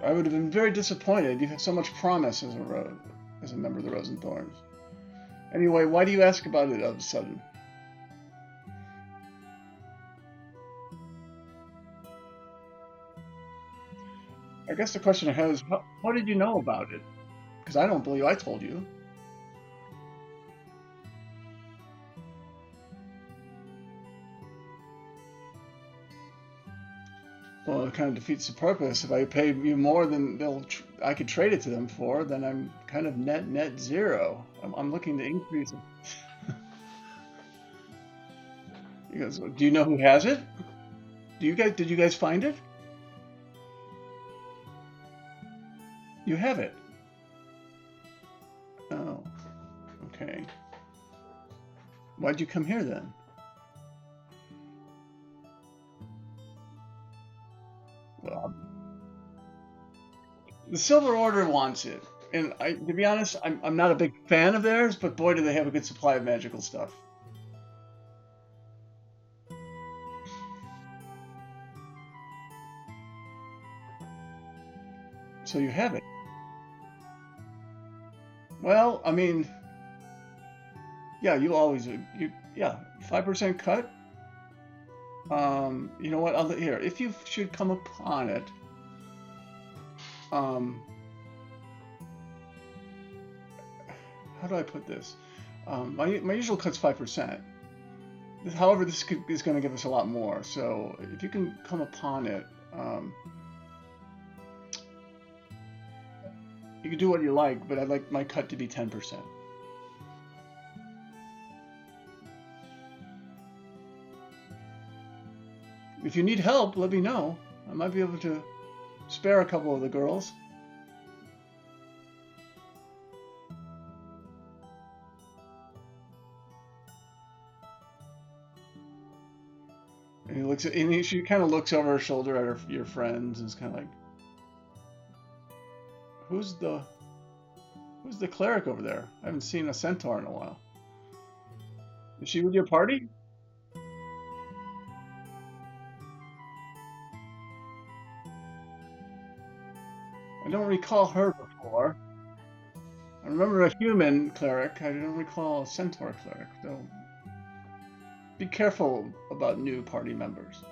I would have been very disappointed. You have so much promise as a member of the Rose and Thorns. Anyway, why do you ask about it all of a sudden? I guess the question I have is, how did you know about it? Because I don't believe I told you. Well, it kind of defeats the purpose. If I pay you more than I could trade it to them for, then I'm kind of net zero. I'm looking to increase it. He goes, do you know who has it? Did you guys find it? You have it. Oh, okay. Why'd you come here then? Well, the Silver Order wants it. And to be honest, I'm not a big fan of theirs, but boy, do they have a good supply of magical stuff. So you have it. Well, I mean, yeah, yeah, 5% cut. You know what? Here, if you should come upon it, um, how do I put this? My usual cut's 5%. However, is going to give us a lot more. So if you can come upon it, you can do what you like, but I'd like my cut to be 10%. If you need help, let me know. I might be able to spare a couple of the girls. And she kind of looks over her shoulder at your friends and is kind of like, who's the cleric over there? I haven't seen a centaur in a while. Is she with your party? I don't recall her before. I remember a human cleric. I don't recall a centaur cleric, though. Be careful about new party members.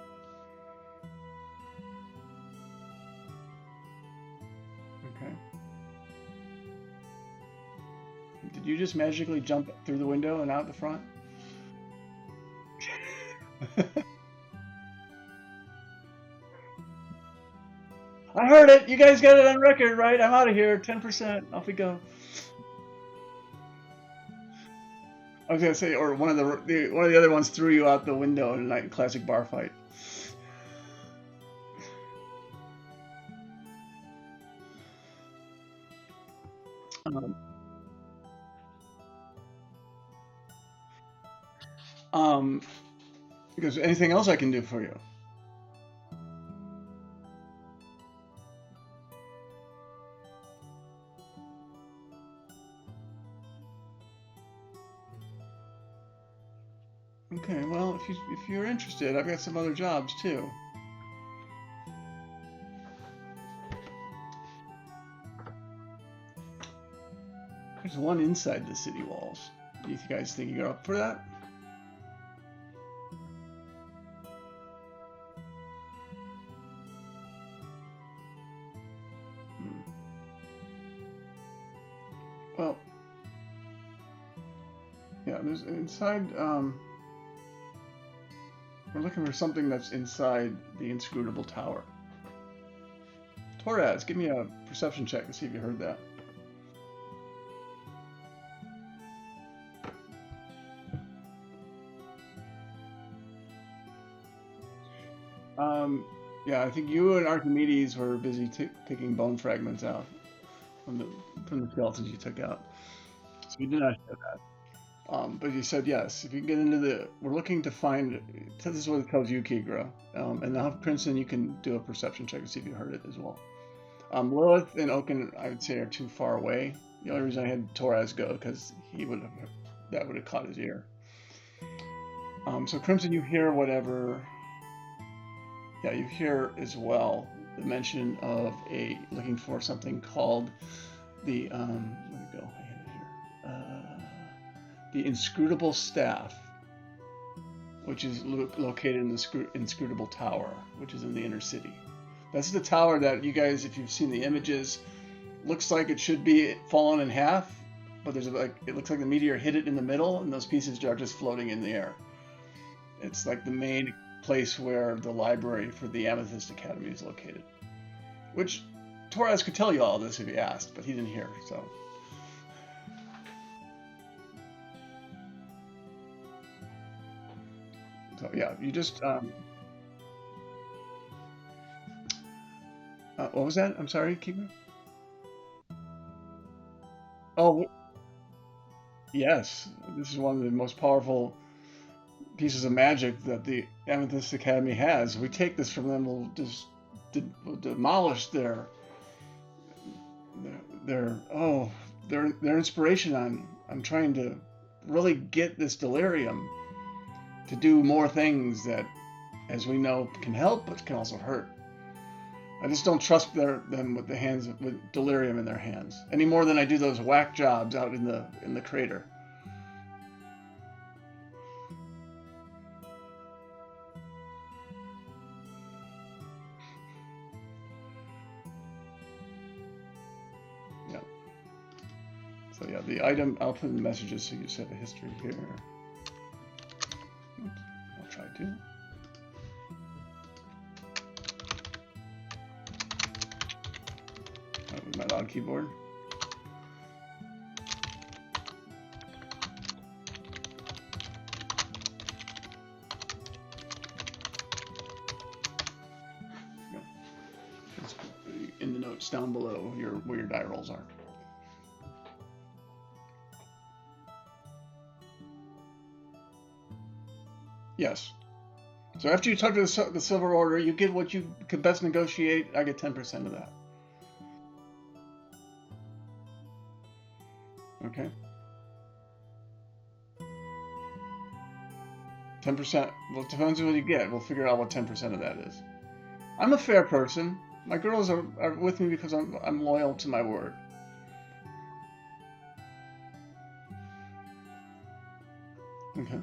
Okay. Did you just magically jump through the window and out the front? I heard it. You guys got it on record, right? I'm out of here. 10%. Off we go. I was gonna say, or one of the other ones threw you out the window in a classic bar fight. Um, um, because anything else I can do for you? Okay, well, if you're interested, I've got some other jobs too. There's one inside the city walls. Do you guys think you're up for that? Hmm. Well, yeah, there's inside. We're looking for something that's inside the inscrutable tower. Torres, give me a perception check to see if you heard that. Yeah, I think you and Archimedes were busy picking bone fragments out from the skeletons you took out. So you did not hear that. But you said yes. If you get into we're looking to find. This is what it tells you, Kigra. And now, Princeton, you can do a perception check to see if you heard it as well. Lilith and Oaken, I would say, are too far away. The only reason I had Torres go because that would have caught his ear. So Crimson, you hear whatever. Yeah, you hear as well the mention of looking for something called the let me go. I have it here. The Inscrutable Staff, which is located in the Inscrutable Tower, which is in the inner city. That's the tower that you guys, if you've seen the images, looks like it should be fallen in half, but it looks like the meteor hit it in the middle, and those pieces are just floating in the air. It's like the main place where the library for the Amethyst Academy is located. Which Torres could tell you all this if he asked, but he didn't hear, so. So yeah, you just what was that? I'm sorry, Keeper. Oh, yes. This is one of the most powerful pieces of magic that the Amethyst Academy has. If we take this from them, we'll just we'll demolish their inspiration on trying to really get this delirium to do more things that, as we know, can help but can also hurt. I just don't trust them with delirium in their hands any more than I do those whack jobs out in the crater. Yeah. So yeah, the item, I'll put in the messages so you set a history here. Oops, I'll try to. With my loud keyboard. In the notes down below where your die rolls are. Yes. So after you talk to the Silver Order, you get what you could best negotiate. I get 10% of that. Okay. 10%. Well, it depends on what you get. We'll figure out what 10% of that is. I'm a fair person. My girls are with me because I'm loyal to my word. Okay.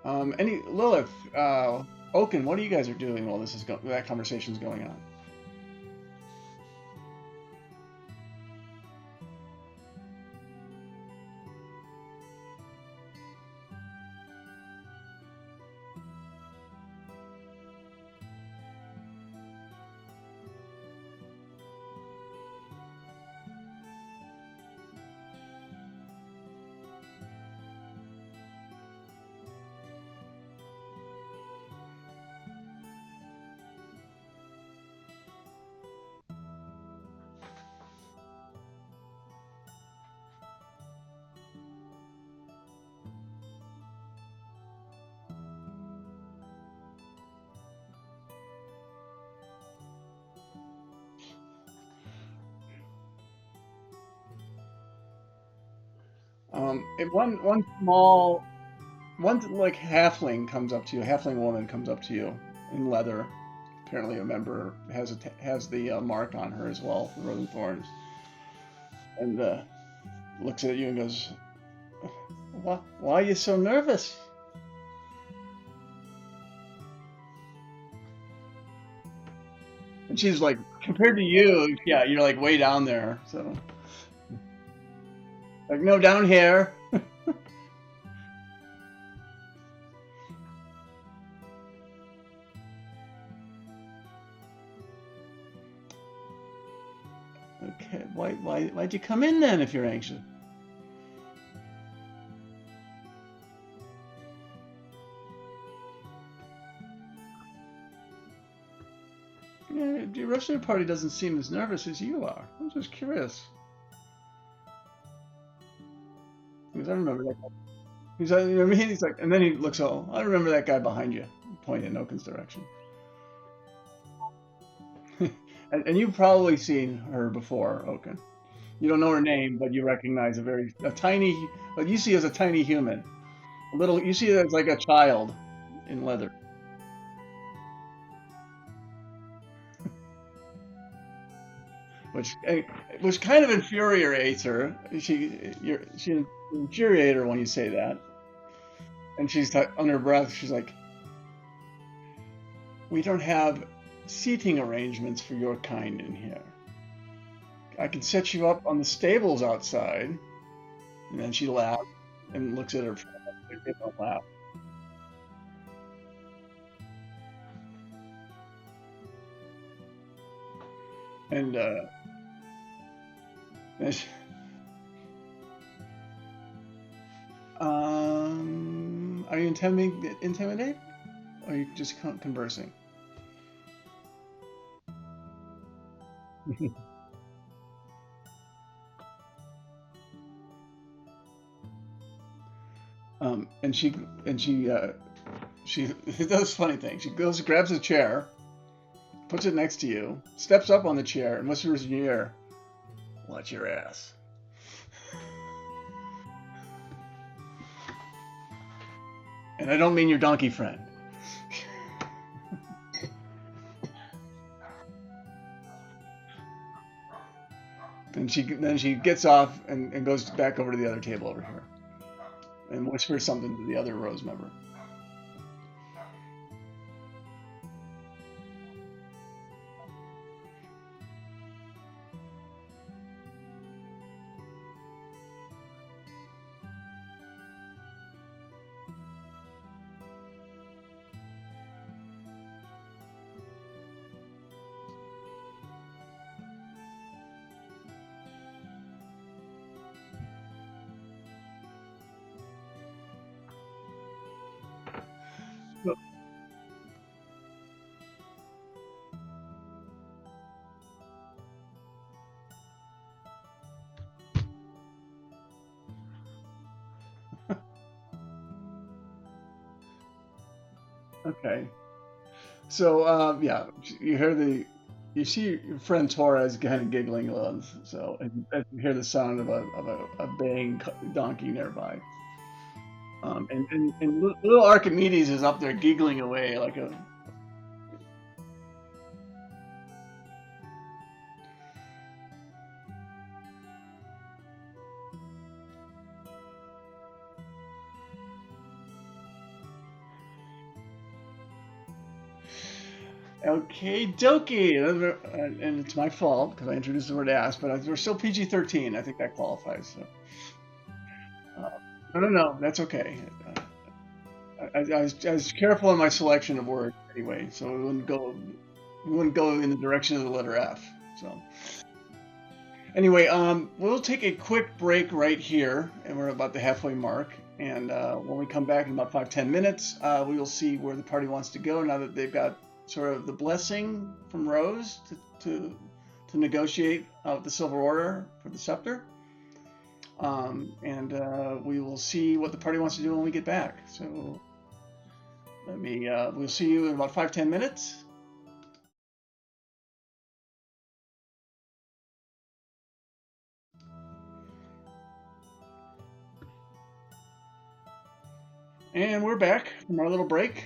Lilith, Oaken, what are you guys are doing while that conversation's going on? If one like halfling comes up to you, a halfling woman comes up to you in leather. Apparently, a member has the mark on her as well, the Rose and Thorns, and looks at you and goes, "Why are you so nervous?" And she's like, compared to you, yeah, you're like way down there. So, like, no, down here. Okay, why'd you come in then if you're anxious? Yeah, the rest of the party doesn't seem as nervous as you are. I'm just curious. goes, I remember that guy. He's like, you know what I mean? He's like, and then he looks, oh, I remember that guy behind you, pointing in Oaken's direction. And you've probably seen her before, Oaken. You don't know her name, but you recognize a tiny, what you see as a tiny human. A little, you see it as like a child in leather, which which kind of infuriates her. She infuriates her when you say that, and she's under her breath. She's like, "We don't have seating arrangements for your kind in here. I can set you up on the stables outside." And then she laughs and looks at her friend. They don't laugh. And and she- are you intimidate? Or are you just conversing? And she does funny things. She goes, grabs a chair, puts it next to you, steps up on the chair, and whispers in your ear, "Watch your ass." And I don't mean your donkey friend. And then she gets off and goes back over to the other table over here and whispers something to the other Rose member. Okay. So yeah, you see your friend Torres kind of giggling a little. So and you hear the sound of a baying donkey nearby. And little Archimedes is up there giggling away like a. Okay, dokie. And it's my fault because I introduced the word ass, but we're still PG-13. I think that qualifies. So. No, no, no, that's okay. I was careful in my selection of words anyway, so we wouldn't go in the direction of the letter F. So anyway, we'll take a quick break right here, and we're about the halfway mark. And when we come back in about 5-10 minutes, we will see where the party wants to go now that they've got sort of the blessing from Rose to negotiate the Silver Order for the scepter. And we will see what the party wants to do when we get back. So we'll see you in about 5-10 minutes. And we're back from our little break.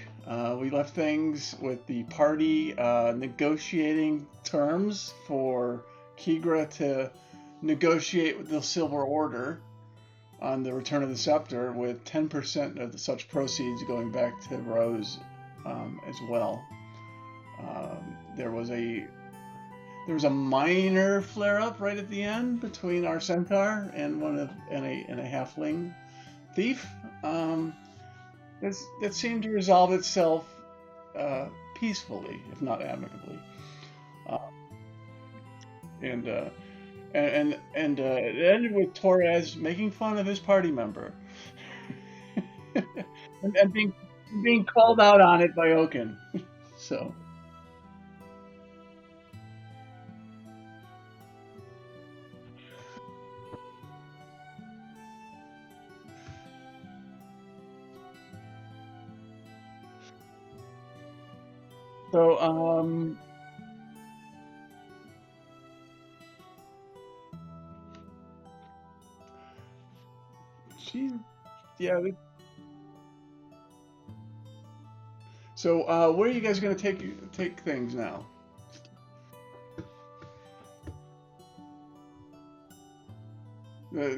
We left things with the party negotiating terms for Kigra to negotiate with the Silver Order on the return of the scepter, with 10% of such proceeds going back to Rose as well. There was a minor flare up right at the end between our centaur and a halfling thief. That seemed to resolve itself peacefully, if not amicably. Uh, and it ended with Torres making fun of his party member and being called out on it by Oaken. So So, she, yeah. So, where are you guys gonna take things now?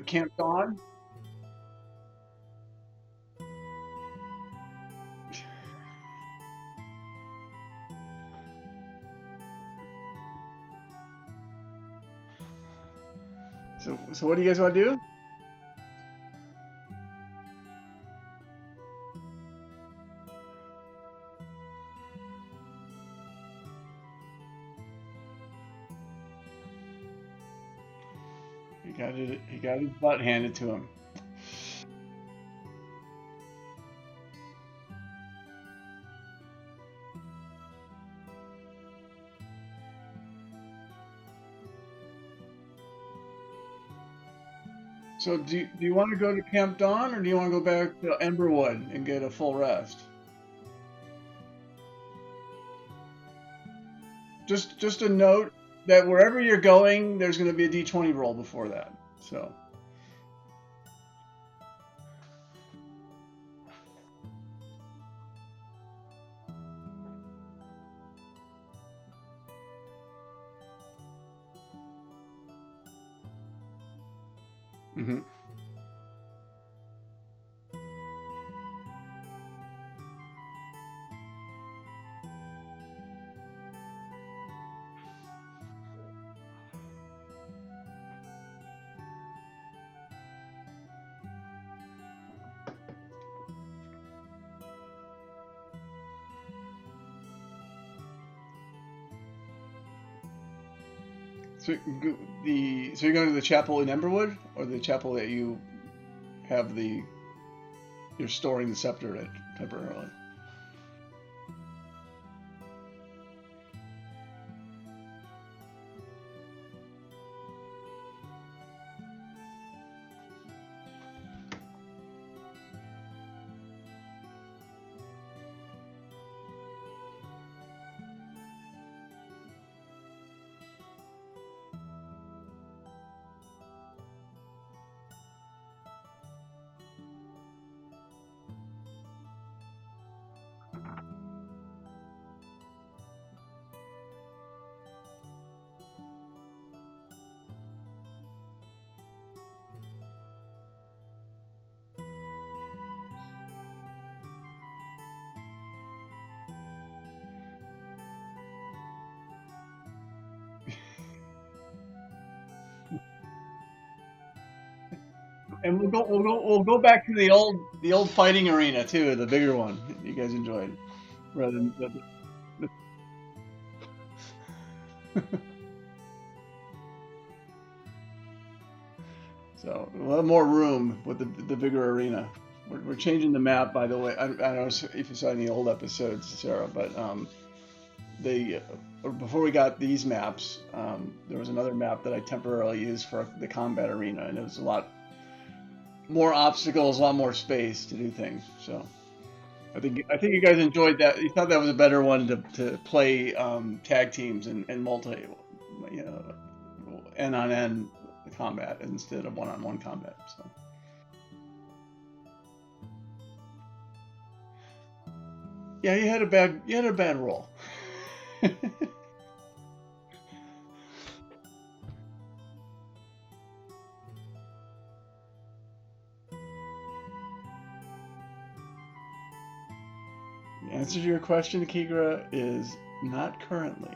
Camp Dawn. So what do you guys want to do? He got it. He got his butt handed to him. So do you want to go to Camp Dawn or do you want to go back to Emberwood and get a full rest? Just a note that wherever you're going, there's going to be a D20 roll before that. So. Hmm. So so you're going to the chapel in Emberwood or the chapel that you have you're storing the scepter at temporarily. And we'll go back to the old fighting arena too, the bigger one you guys enjoyed, rather than so we'll have more room with the bigger arena. We're changing the map, by the way. I don't know if you saw any old episodes, Sarah, but they before we got these maps, there was another map that I temporarily used for the combat arena, and it was a lot more obstacles, a lot more space to do things. So I think you guys enjoyed that. You thought that was a better one to play tag teams and multi, you know, N on N combat instead of one-on-one combat. So yeah, you had a bad roll. The answer to your question, Kigra, is not currently.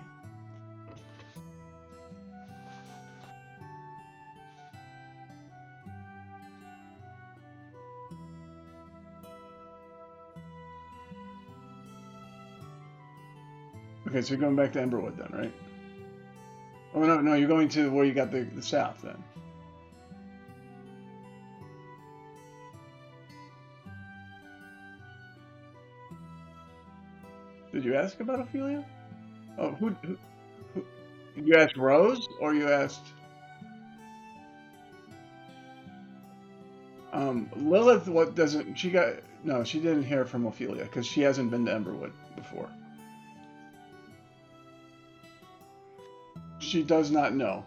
Okay, so you're going back to Emberwood then, right? Oh no, no, you're going to where you got the staff then. Did you ask about Ophelia? Oh, who you asked Rose or you asked Lilith? What doesn't she got? No, she didn't hear from Ophelia because she hasn't been to Emberwood before. She does not know.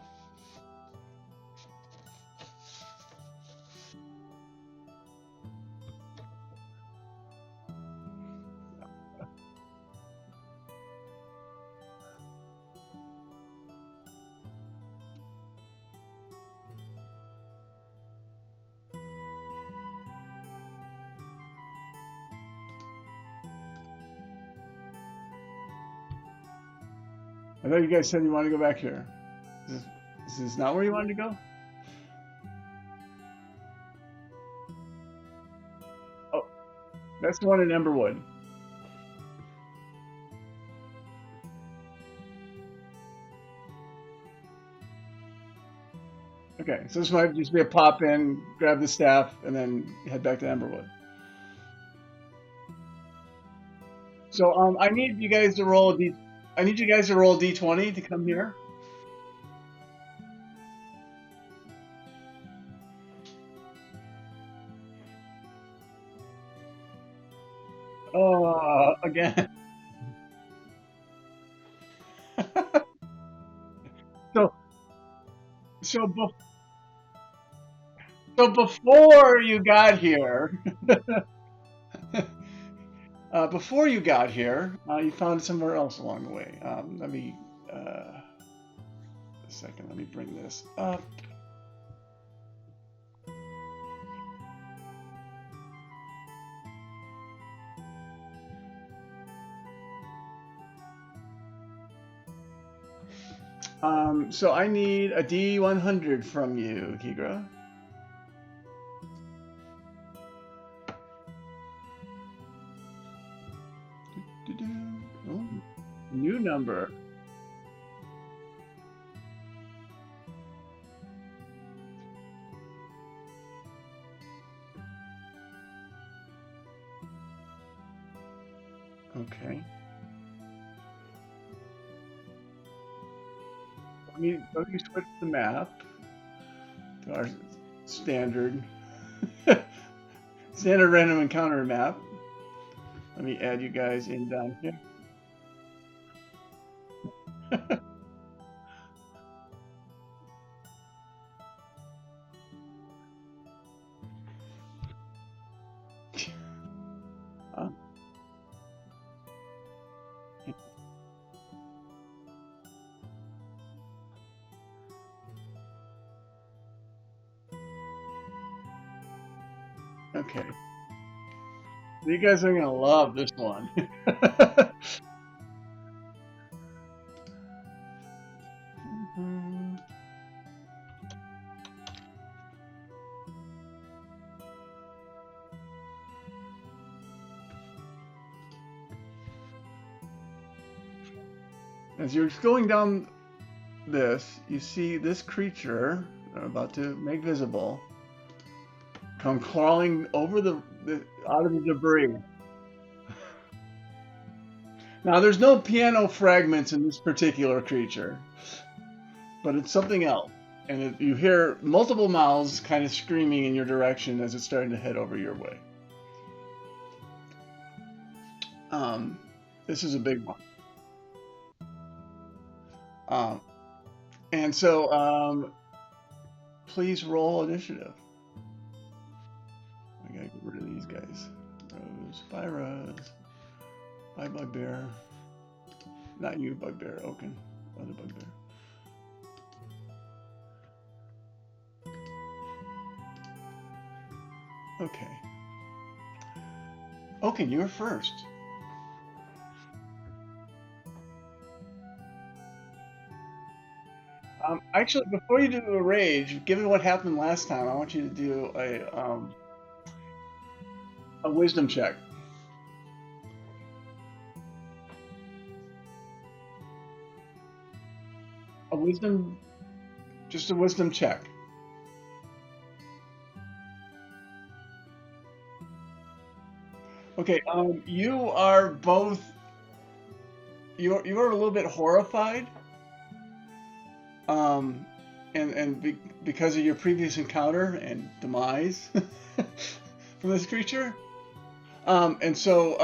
I thought you guys said you wanted to go back here. Is this not where you wanted to go? Oh, that's the one in Emberwood. Okay, so this might just be a pop in, grab the staff, and then head back to Emberwood. So I need you guys to roll a d. I need you guys to roll d20 to come here. Oh, again. so so so before you got here, before you got here, you found somewhere else along the way. Let me a second. Let me bring this up. So I need a D100 from you, Kigra. Oh, new number. Okay. Let me switch the map to our standard standard random encounter map. Let me add you guys in down here. Uh, okay. You guys are gonna love this one. Mhm. As you're going down this, you see this creature I'm about to make visible come crawling over out of the debris. Now, there's no piano fragments in this particular creature, but it's something else. And you hear multiple mouths kind of screaming in your direction as it's starting to head over your way. This is a big one. Um, and so, please roll initiative. I gotta get rid of these guys. Rose, bye Rose. Bye Bugbear. Not you, Bugbear. Oaken. Other Bugbear. Okay. Oaken, you're first. Actually, before you do a rage, given what happened last time, I want you to do a wisdom check. A wisdom, just a wisdom check. Okay, you are both you are a little bit horrified, um, because of your previous encounter and demise from this creature, and so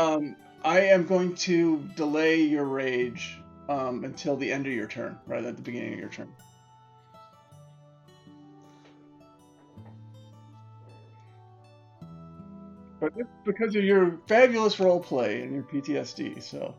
I am going to delay your rage until the end of your turn, rather than at the beginning of your turn. But it's because of your fabulous role play and your PTSD, so.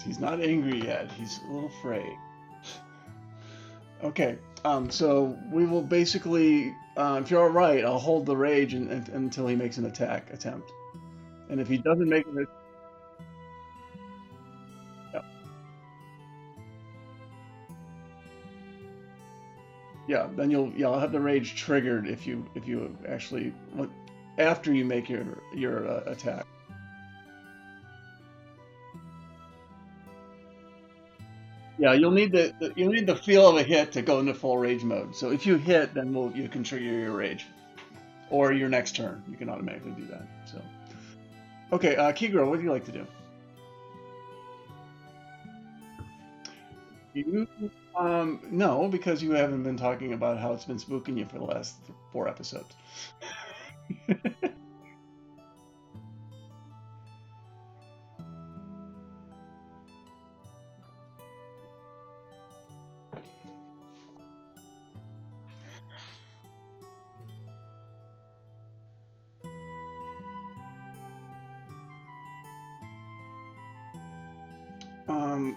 He's not angry yet. He's a little afraid. Okay. So we will basically, if you're all right, I'll hold the rage until he makes an attack attempt. And if he doesn't make it, yeah, yeah, then I'll have the rage triggered if you actually after you make your attack. Yeah, you'll need the feel of a hit to go into full rage mode. So if you hit, then you can trigger your rage, or your next turn. You can automatically do that. So okay, Kigro, what do you like to do? You no, because you haven't been talking about how it's been spooking you for the last 4 episodes.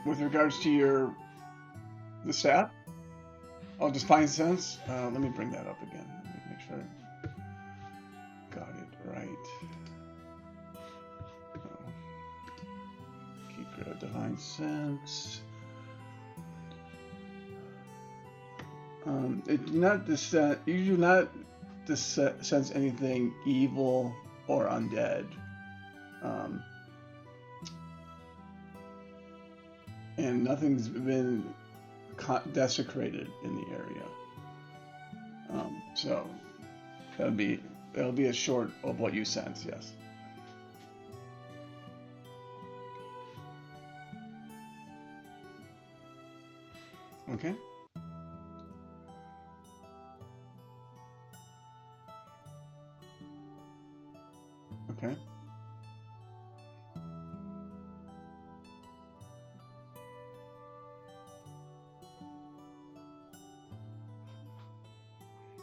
With regards to the stat, oh, just find sense. Let me bring that up again. Let me make sure I got it right. Keep your divine sense. It not you do not sense anything evil or undead. Um, and nothing's been desecrated in the area. So that'll be a short of what you sense. Yes. Okay. Okay.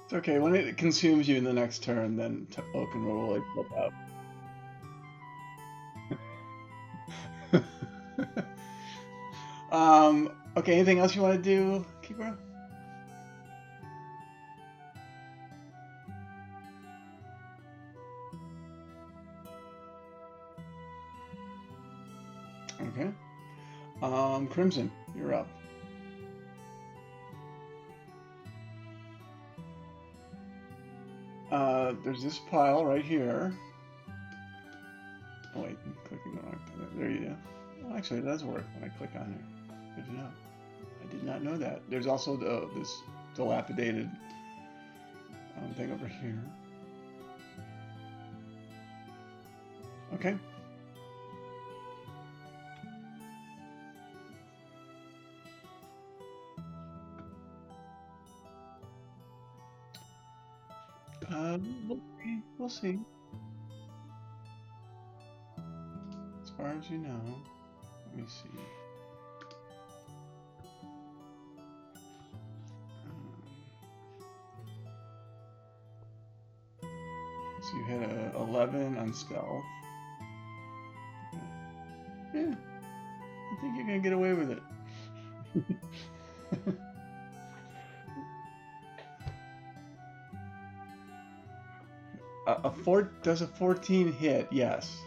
It's okay. When it consumes you in the next turn, then Oaken will really flip out. Okay. Anything else you want to do, Kikura? Okay. Crimson, you're up. There's this pile right here. Oh wait, I'm clicking the wrong thing. There you go. Well, actually, it does work when I click on there. Good to know. I did not know that. There's also this dilapidated thing over here. Okay. see. As far as you know. Let me see. So you had a 11 on stealth. Yeah, I think you're gonna get away with it. Does a 14 hit? Yes.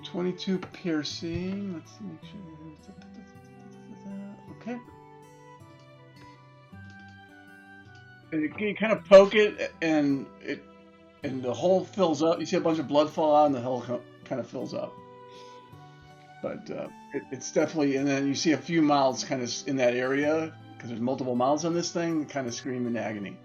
22 piercing. Let's make sure. Okay. And you kind of poke it, and the hole fills up. You see a bunch of blood fall out, and the hole kind of fills up. But it's definitely, and then you see a few mouths kind of in that area because there's multiple mouths on this thing, kind of scream in agony.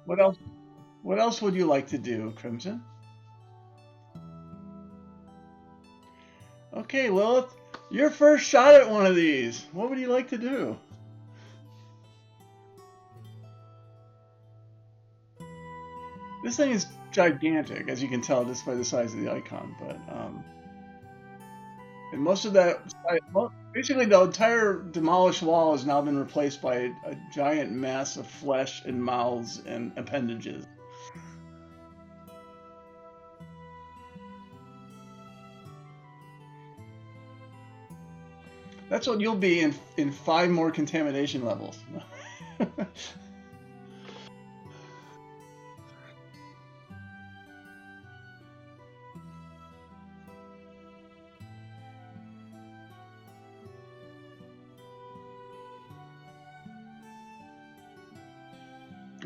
What else? What else would you like to do, Crimson? Okay, Lilith, your first shot at one of these. What would you like to do? This thing is gigantic, as you can tell just by the size of the icon. But and most of that, basically, the entire demolished wall has now been replaced by a giant mass of flesh and mouths and appendages. That's what you'll be in 5 more contamination levels.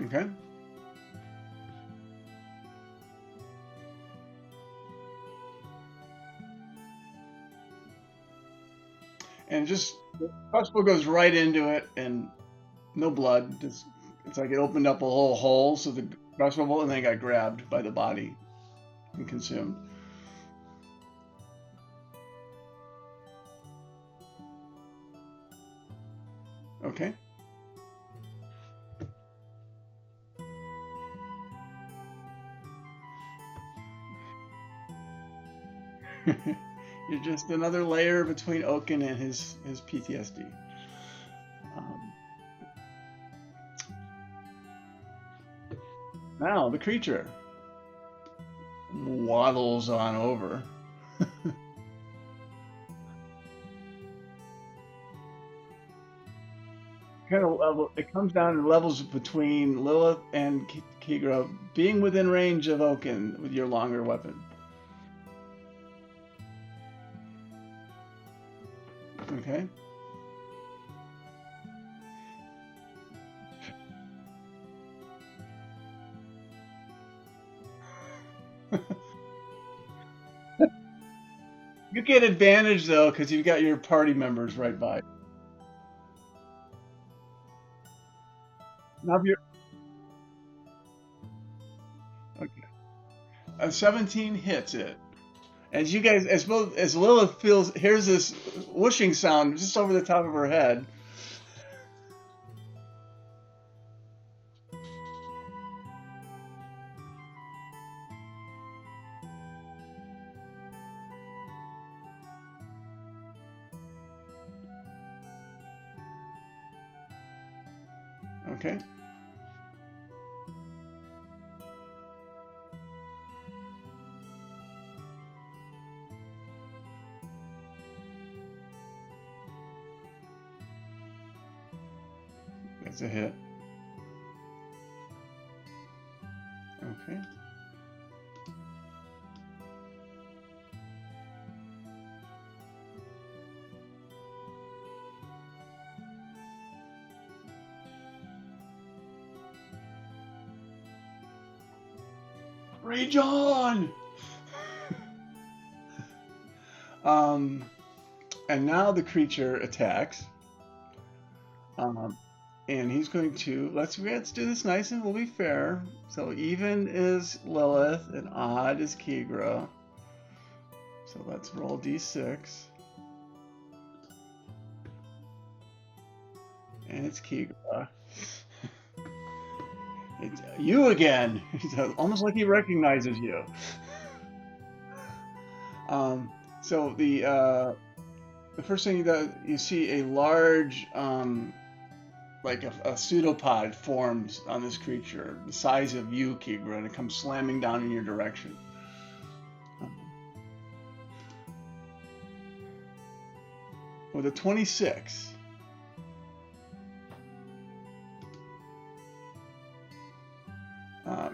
Okay. And just the crossbow goes right into it, and no blood. Just it's like it opened up a little hole, so the crossbow bolt, and then it got grabbed by the body and consumed. Okay. You're just another layer between Oaken and his PTSD. Um, now the creature waddles on over. Kind of level. It comes down to levels between Lilith and Kigra, being within range of Oaken with your longer weapon. Okay. You get advantage though, because you've got your party members right by. Now, if you're okay, a 17 hits it. As you guys, as Lilith hears this whooshing sound just over the top of her head. Okay. That's a hit. Okay. Rage on! And now the creature attacks. Um, And he's going to, let's do this nice and we'll be fair. So even is Lilith and odd is Kegra. So let's roll d6. And it's Kegra. It's you again. Almost like he recognizes you. So the first thing that you see a large like a pseudopod forms on this creature, the size of you, Kegra, and it comes slamming down in your direction. With a 26,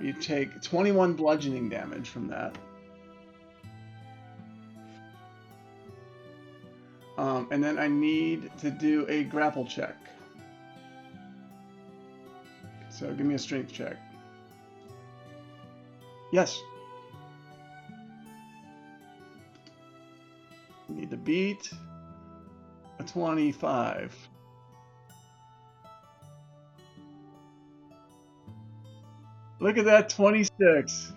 you take 21 bludgeoning damage from that. And then I need to do a grapple check. So give me a strength check. Yes. You need to beat a 25. Look at that 26.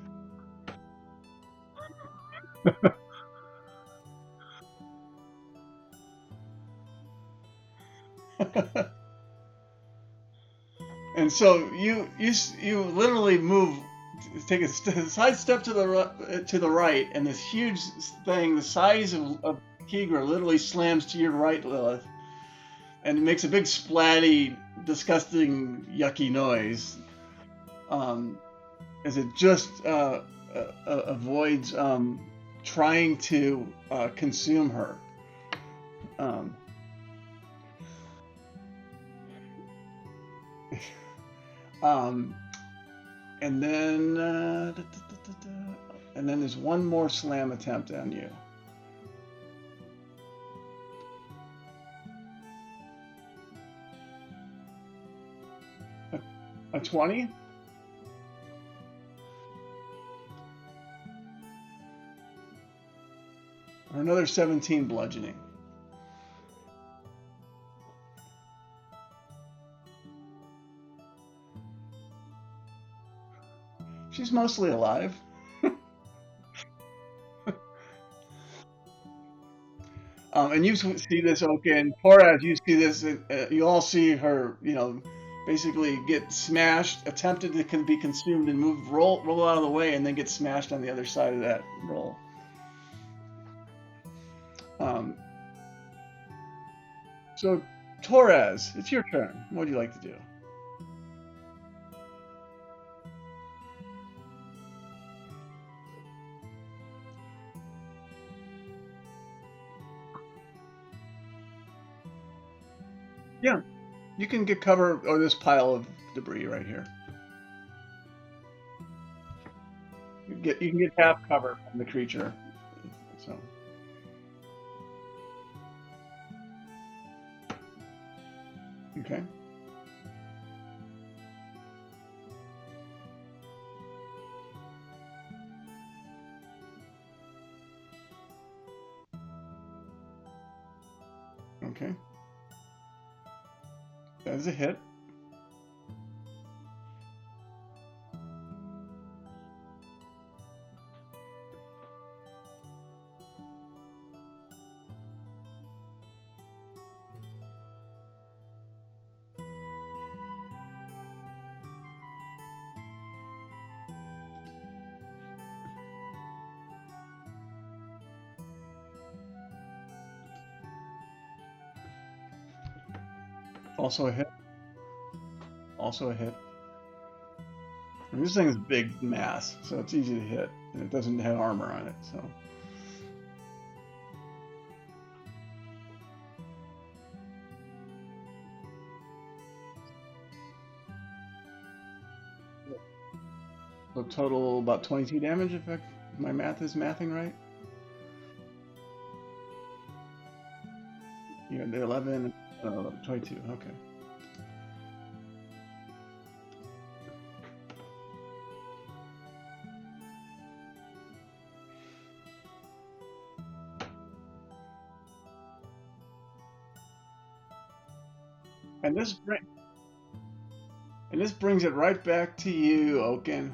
And so you literally move, take a side step to the right, and this huge thing, the size of Kegra, literally slams to your right, Lilith, and it makes a big splatty, disgusting, yucky noise, as it just avoids trying to consume her. And then there's one more slam attempt on you. A 20? Or another 17 bludgeoning. She's mostly alive. And you see this, okay, and Torres, you see this, you all see her, basically get smashed, attempted to be consumed and roll out of the way, and then get smashed on the other side of that roll. So, Torres, it's your turn. What would you like to do? Yeah, you can get cover or this pile of debris right here. You can get half cover from the creature. So. Okay. Okay. That is a hit. Also a hit. Also a hit. And this thing is big mass, so it's easy to hit, and it doesn't have armor on it, so. So total about 22 damage, if my math is mathing right. You had the 11, 22, okay. And this And this brings it right back to you, Oaken.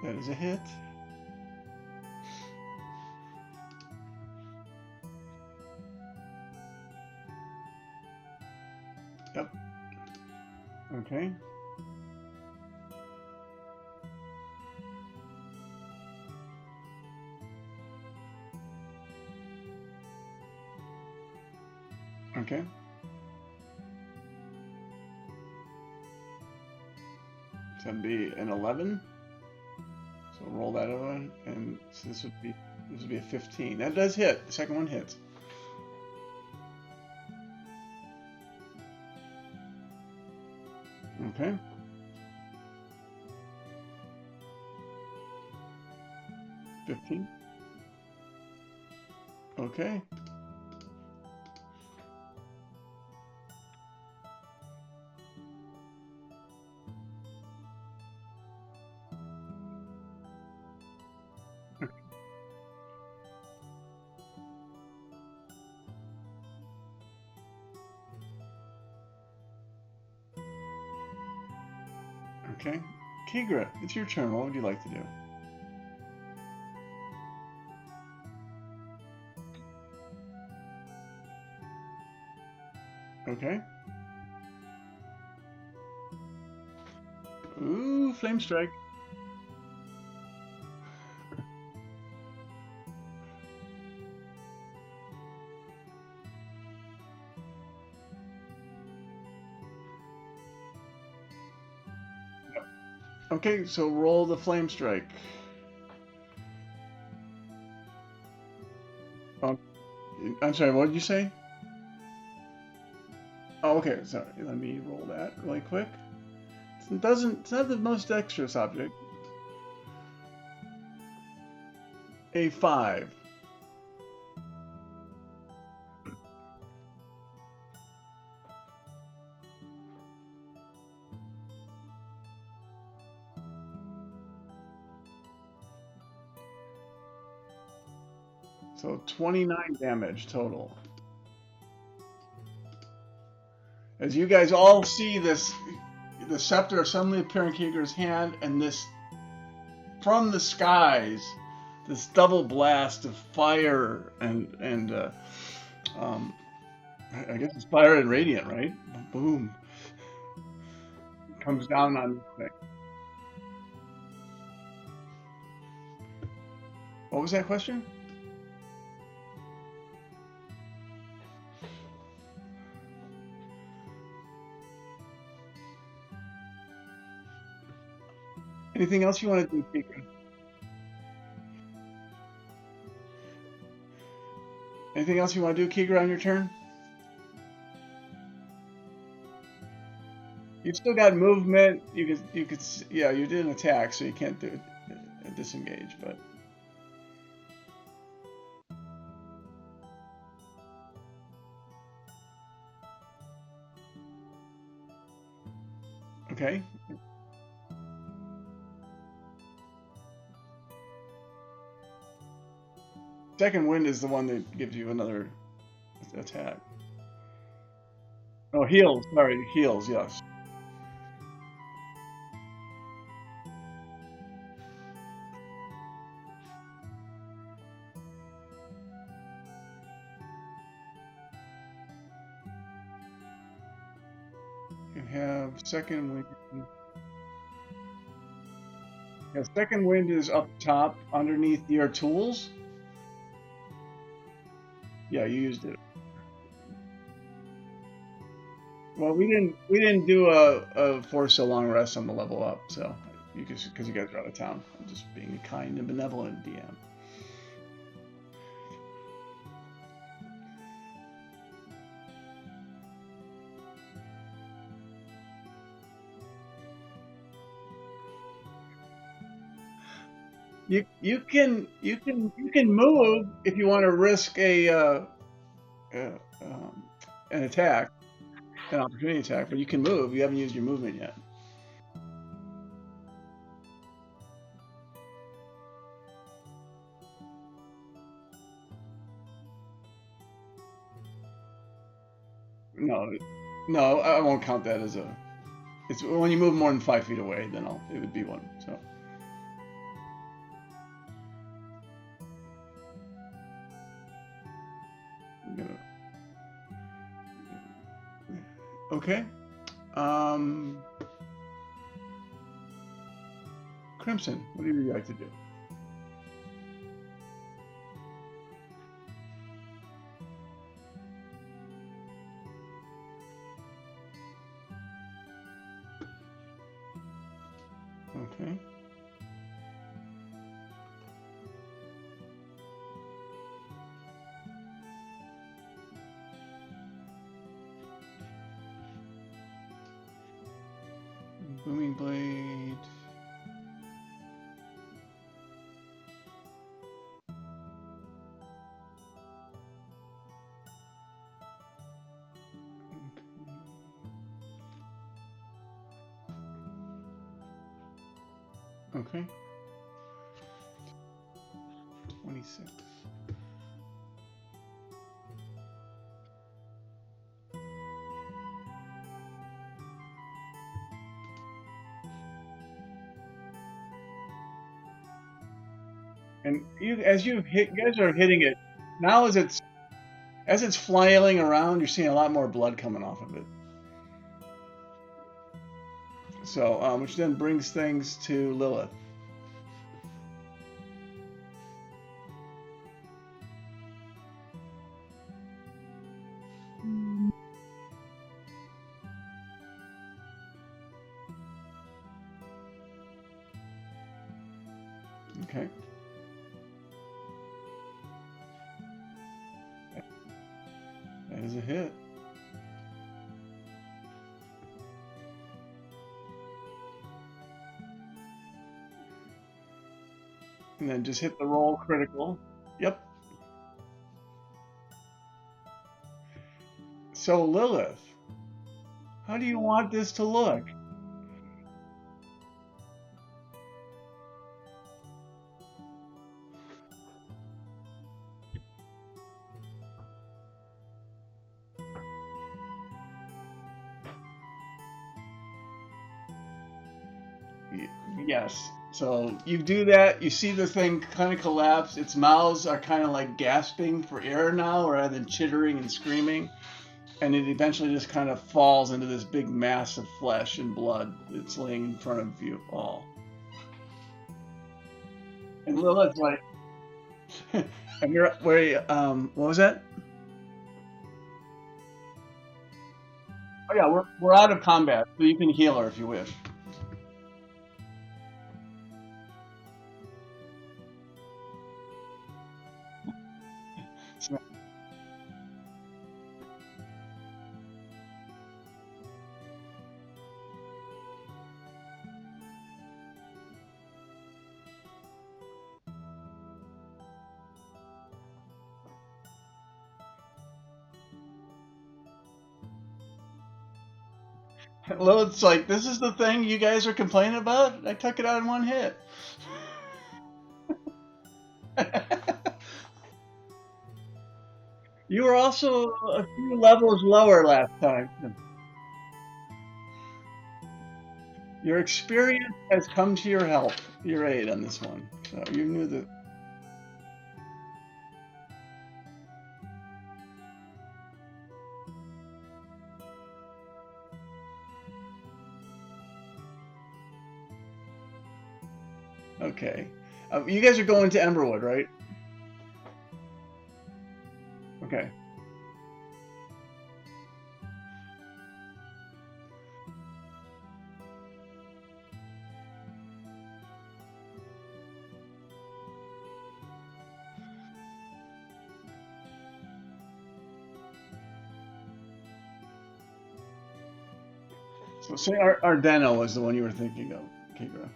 That is a hit. Yep. Okay. Okay. So that'd be an 11. So roll that over, and so this would be a 15. That does hit. The second one hits. Okay. $15. Okay. Okay. Kigra, it's your turn. What would you like to do? Okay. Ooh, flame strike. Okay, so roll the flame strike. Oh, I'm sorry, what did you say? Oh, okay, sorry. Let me roll that really quick. It's not the most dexterous object. A 5. So 29 damage total. As you guys all see this, the scepter suddenly appear in Kiger's hand, and this, from the skies, this double blast of fire and I guess it's fire and radiant, right? Boom. Comes down on this thing. What was that question? Anything else you want to do, Kiger? Anything else you want to do, Kiger, on your turn? You've still got movement. You could, yeah, you did an attack, so you can't do a disengage, but. Okay. Second wind is the one that gives you another attack. Oh, heals. Sorry, heals. Yes. You have second wind. Yeah, second wind is up top underneath your tools. Yeah, you used it. Well, we didn't do a force so long rest on the level up, so because you guys are out of town. I'm just being a kind and benevolent DM. You can move if you want to risk uh, um, an attack, an opportunity attack, but you can move. You haven't used your movement yet. No, no, I won't count that as a. It's when you move more than 5 feet away, then it would be one. So I'm gonna, okay. Um, Crimson, what do you like to do? Okay. Booming blade. Okay. 26. And you guys are hitting it now as it's flailing around. You're seeing a lot more blood coming off of it. So, which then brings things to Lilith. Okay. That is a hit. And then just hit the roll critical. Yep. So Lilith, how do you want this to look? Yes. So you do that, you see the thing kind of collapse. Its mouths are kind of like gasping for air now rather than chittering and screaming. And it eventually just kind of falls into this big mass of flesh and blood that's laying in front of you all. And Lilith's like, and you're where? What was that? Oh yeah, we're out of combat, so you can heal her if you wish. Lilith's like, this is the thing you guys are complaining about? I took it out in one hit. You were also a few levels lower last time. Your experience has come to your help, your aid on this one. So you knew that. Okay. You guys are going to Emberwood, right? Okay. So say Ardeno was the one you were thinking of, Kigra,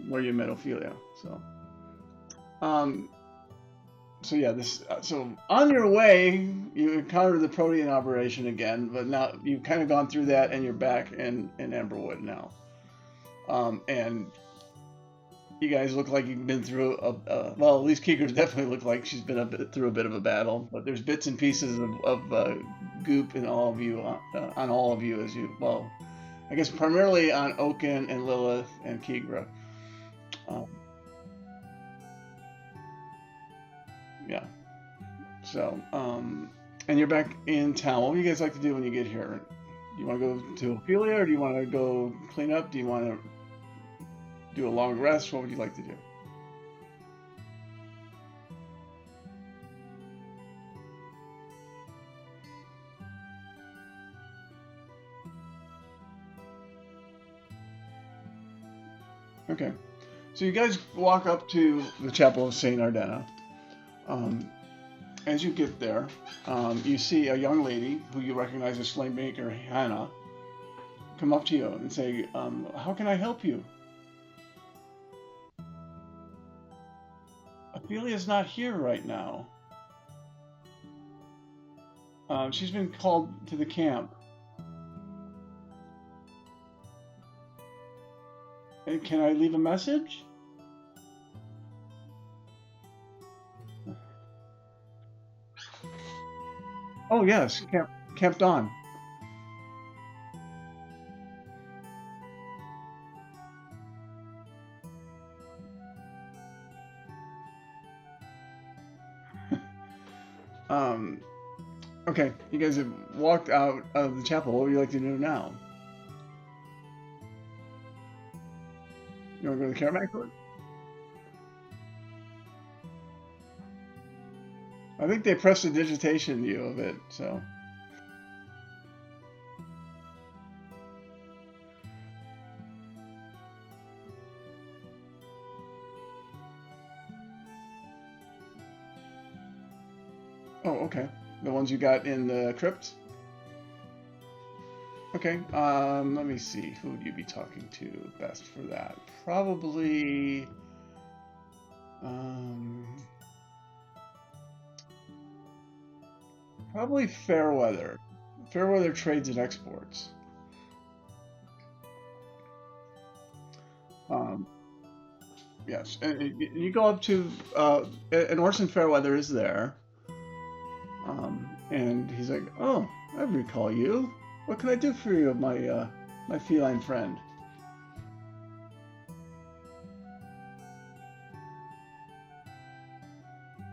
where you met Ophelia. Um, so yeah, so on your way, you encounter the Protean operation again, but now you've kind of gone through that, and you're back in Emberwood now. And You guys look like you've been through well, at least Keeger's definitely looked like she's been through a bit of a battle. But there's bits and pieces of goop in all of you, on all of you as you, well, I guess primarily on Oaken and Lilith and Keegra. Um, yeah. So, and you're back in town. What do you guys like to do when you get here? Do you want to go to Ophelia, or do you want to go clean up? Do you want to do a long rest? What would you like to do? Okay. So you guys walk up to the Chapel of Saint Ardena. Um, as you get there, you see a young lady who you recognize as Slaymaker Hannah come up to you and say, "How can I help you?" Ophelia's not here right now. She's been called to the camp. Can I leave a message? Oh yes, Camp Dawn. Um, okay, you guys have walked out of the chapel. What would you like to do now? You want to go to the Caravan Court? I think they prestidigitation you of it, so. Oh, okay. The ones you got in the crypt? Okay, let me see. Who would you be talking to best for that? Probably, um, probably Fairweather. Fairweather Trades and Exports. Um, yes, and you go up to, and Orson Fairweather is there. And he's like, "Oh, I recall you. What can I do for you, my feline friend?"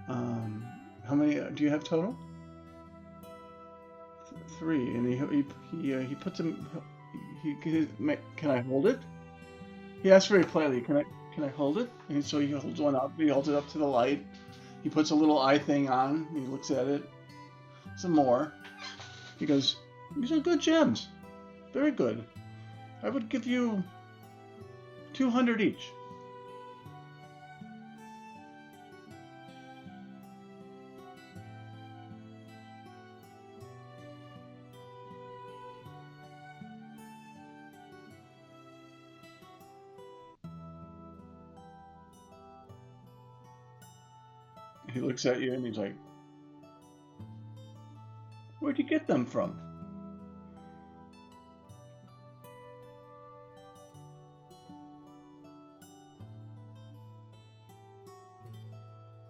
Um, how many do you have total? Three. And he puts him. Can I hold it? He asks very politely. Can I hold it? And so he holds one up. He holds it up to the light. He puts a little eye thing on. He looks at it. Some more. He goes, "These are good gems. Very good. I would give you 200 each." He looks at you and he's like, "Where'd you get them from?"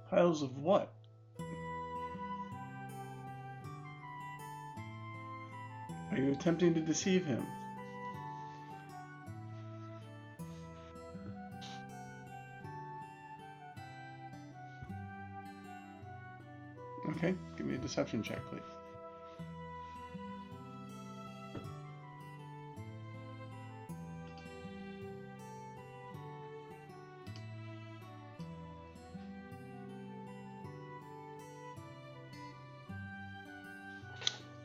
"Piles of what?" "Are you attempting to deceive him?" Okay, give me a deception check, please.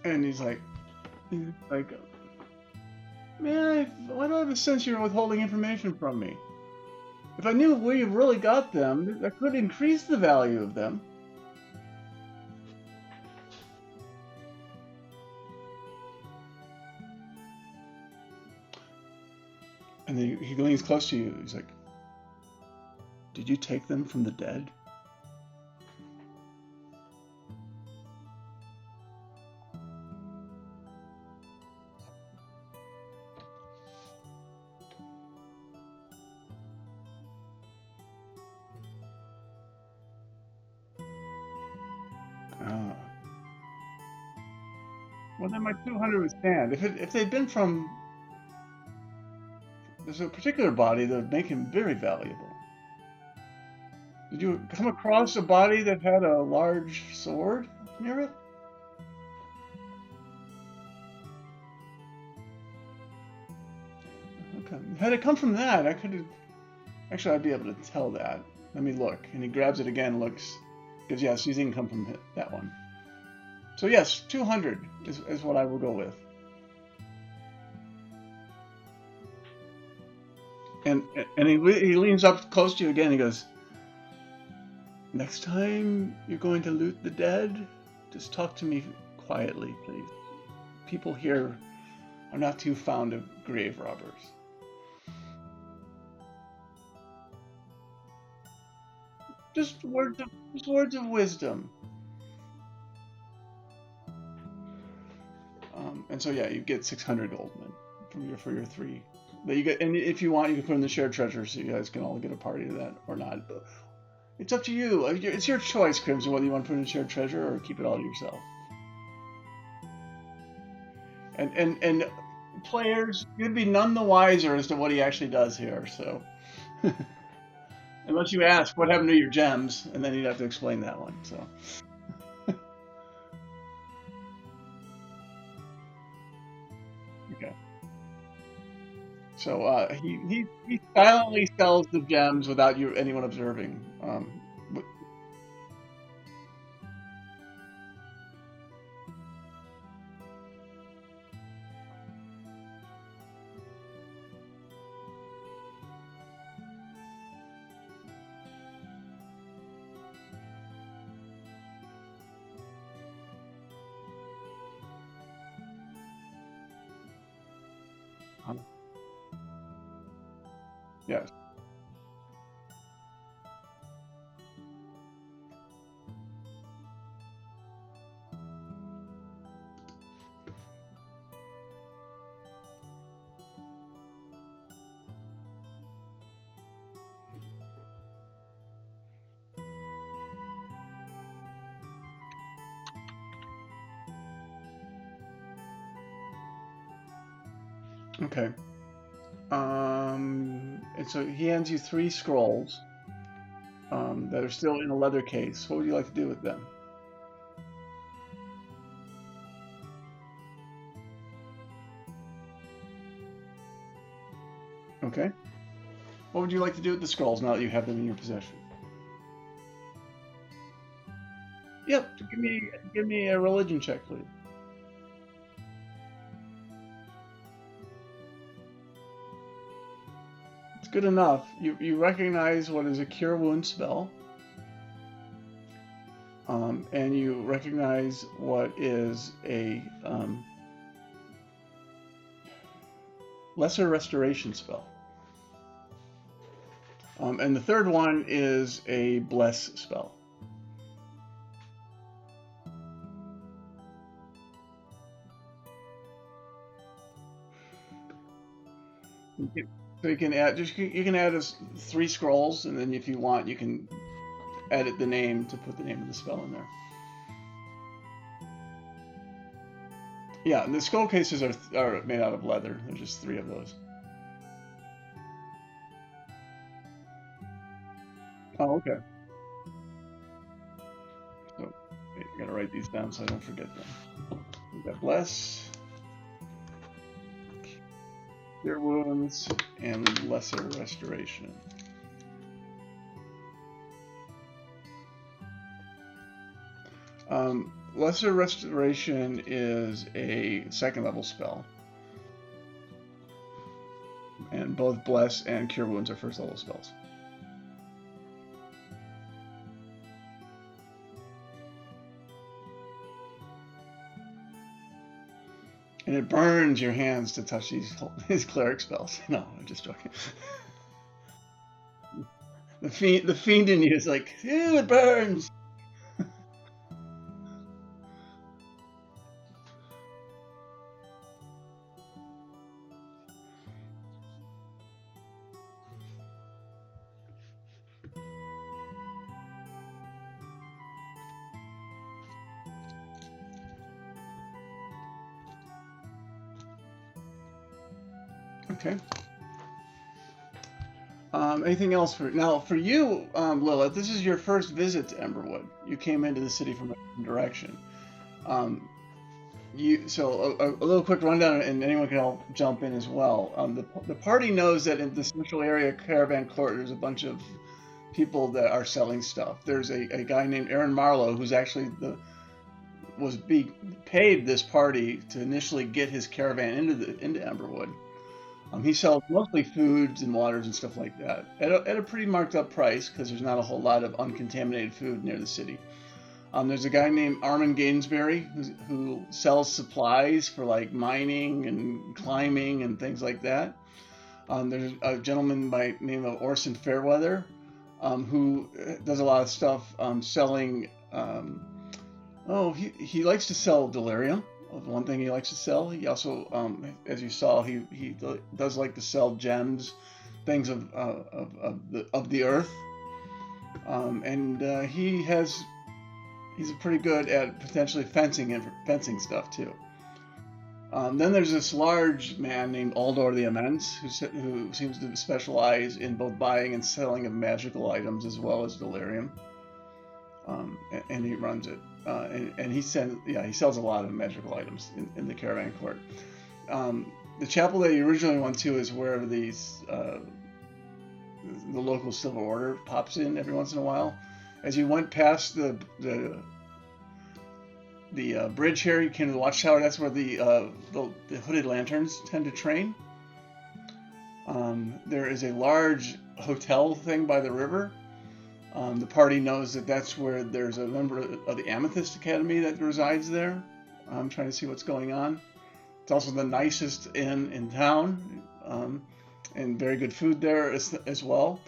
And he's like, "Man, why do I have a sense you're withholding information from me? If I knew where you really got them, that could increase the value of them." And then he leans close to you. He's like, "Did you take them from the dead?" Uh, well, then my 200 would stand. If they'd been from there's a particular body that would make him very valuable. Did you come across a body that had a large sword near it? Okay. Had it come from that, I could have. Actually, I'd be able to tell that. Let me look. And he grabs it again, looks. Because, yes, you didn't come from that one. So, yes, 200 is what I will go with. And he leans up close to you again. He goes, "Next time you're going to loot the dead, just talk to me quietly, please. People here are not too fond of grave robbers." Just words of wisdom. And so yeah, you get 600 gold then for your three. But you get, and if you want, you can put in the shared treasure, so you guys can all get a party to that or not. But it's up to you. It's your choice, Crimson, whether you want to put in shared treasure or keep it all to yourself. And players, you'd be none the wiser as to what he actually does here. So unless you ask what happened to your gems, and then you'd have to explain that one. So. Okay. So he silently sells the gems without anyone observing. Um, yes. Okay. And so he hands you three scrolls that are still in a leather case. What would you like to do with them? Okay. What would you like to do with the scrolls now that you have them in your possession? Yep. Give me a religion check, please. It's good enough. You recognize what is a cure wound spell, and you recognize what is a lesser restoration spell. And the third one is a bless spell. So you can add us three scrolls, and then if you want, you can edit the name to put the name of the spell in there. Yeah, and the skull cases are made out of leather. There's just three of those. Oh, okay. So I gotta write these down so I don't forget them. We got bless, cure wounds, and lesser restoration. Lesser restoration is a second level spell, and both bless and cure wounds are first level spells. And it burns your hands to touch these cleric spells. No, I'm just joking. The fiend in you is like, ew, it burns. Okay. Anything else for you, Lilith? This is your first visit to Emberwood. You came into the city from a different direction. Um, a little quick rundown, and anyone can help jump in as well. The party knows that in the central area caravan court, there's a bunch of people that are selling stuff. There's a guy named Aaron Marlowe who's actually paid this party to initially get his caravan into Emberwood. He sells mostly foods and waters and stuff like that at a pretty marked up price because there's not a whole lot of uncontaminated food near the city. There's a guy named Armin Gainsbury who sells supplies for like mining and climbing and things like that. There's a gentleman by name of Orson Fairweather who does a lot of stuff selling. He likes to sell delirium. One thing he likes to sell. He also, as you saw, he does like to sell gems, things of the earth, and he's pretty good at potentially fencing stuff too. Then there's this large man named Aldor the Immense who seems to specialize in both buying and selling of magical items as well as delirium. And he runs it. And he sells a lot of magical items in the caravan court. The chapel that you originally went to is where the local Silver Order pops in every once in a while. As you went past the bridge here, you came to the watchtower. That's where the hooded lanterns tend to train. There is a large hotel thing by the river. The party knows that that's where there's a member of the Amethyst Academy that resides there. I'm trying to see what's going on. It's also the nicest inn in town, and very good food there as well.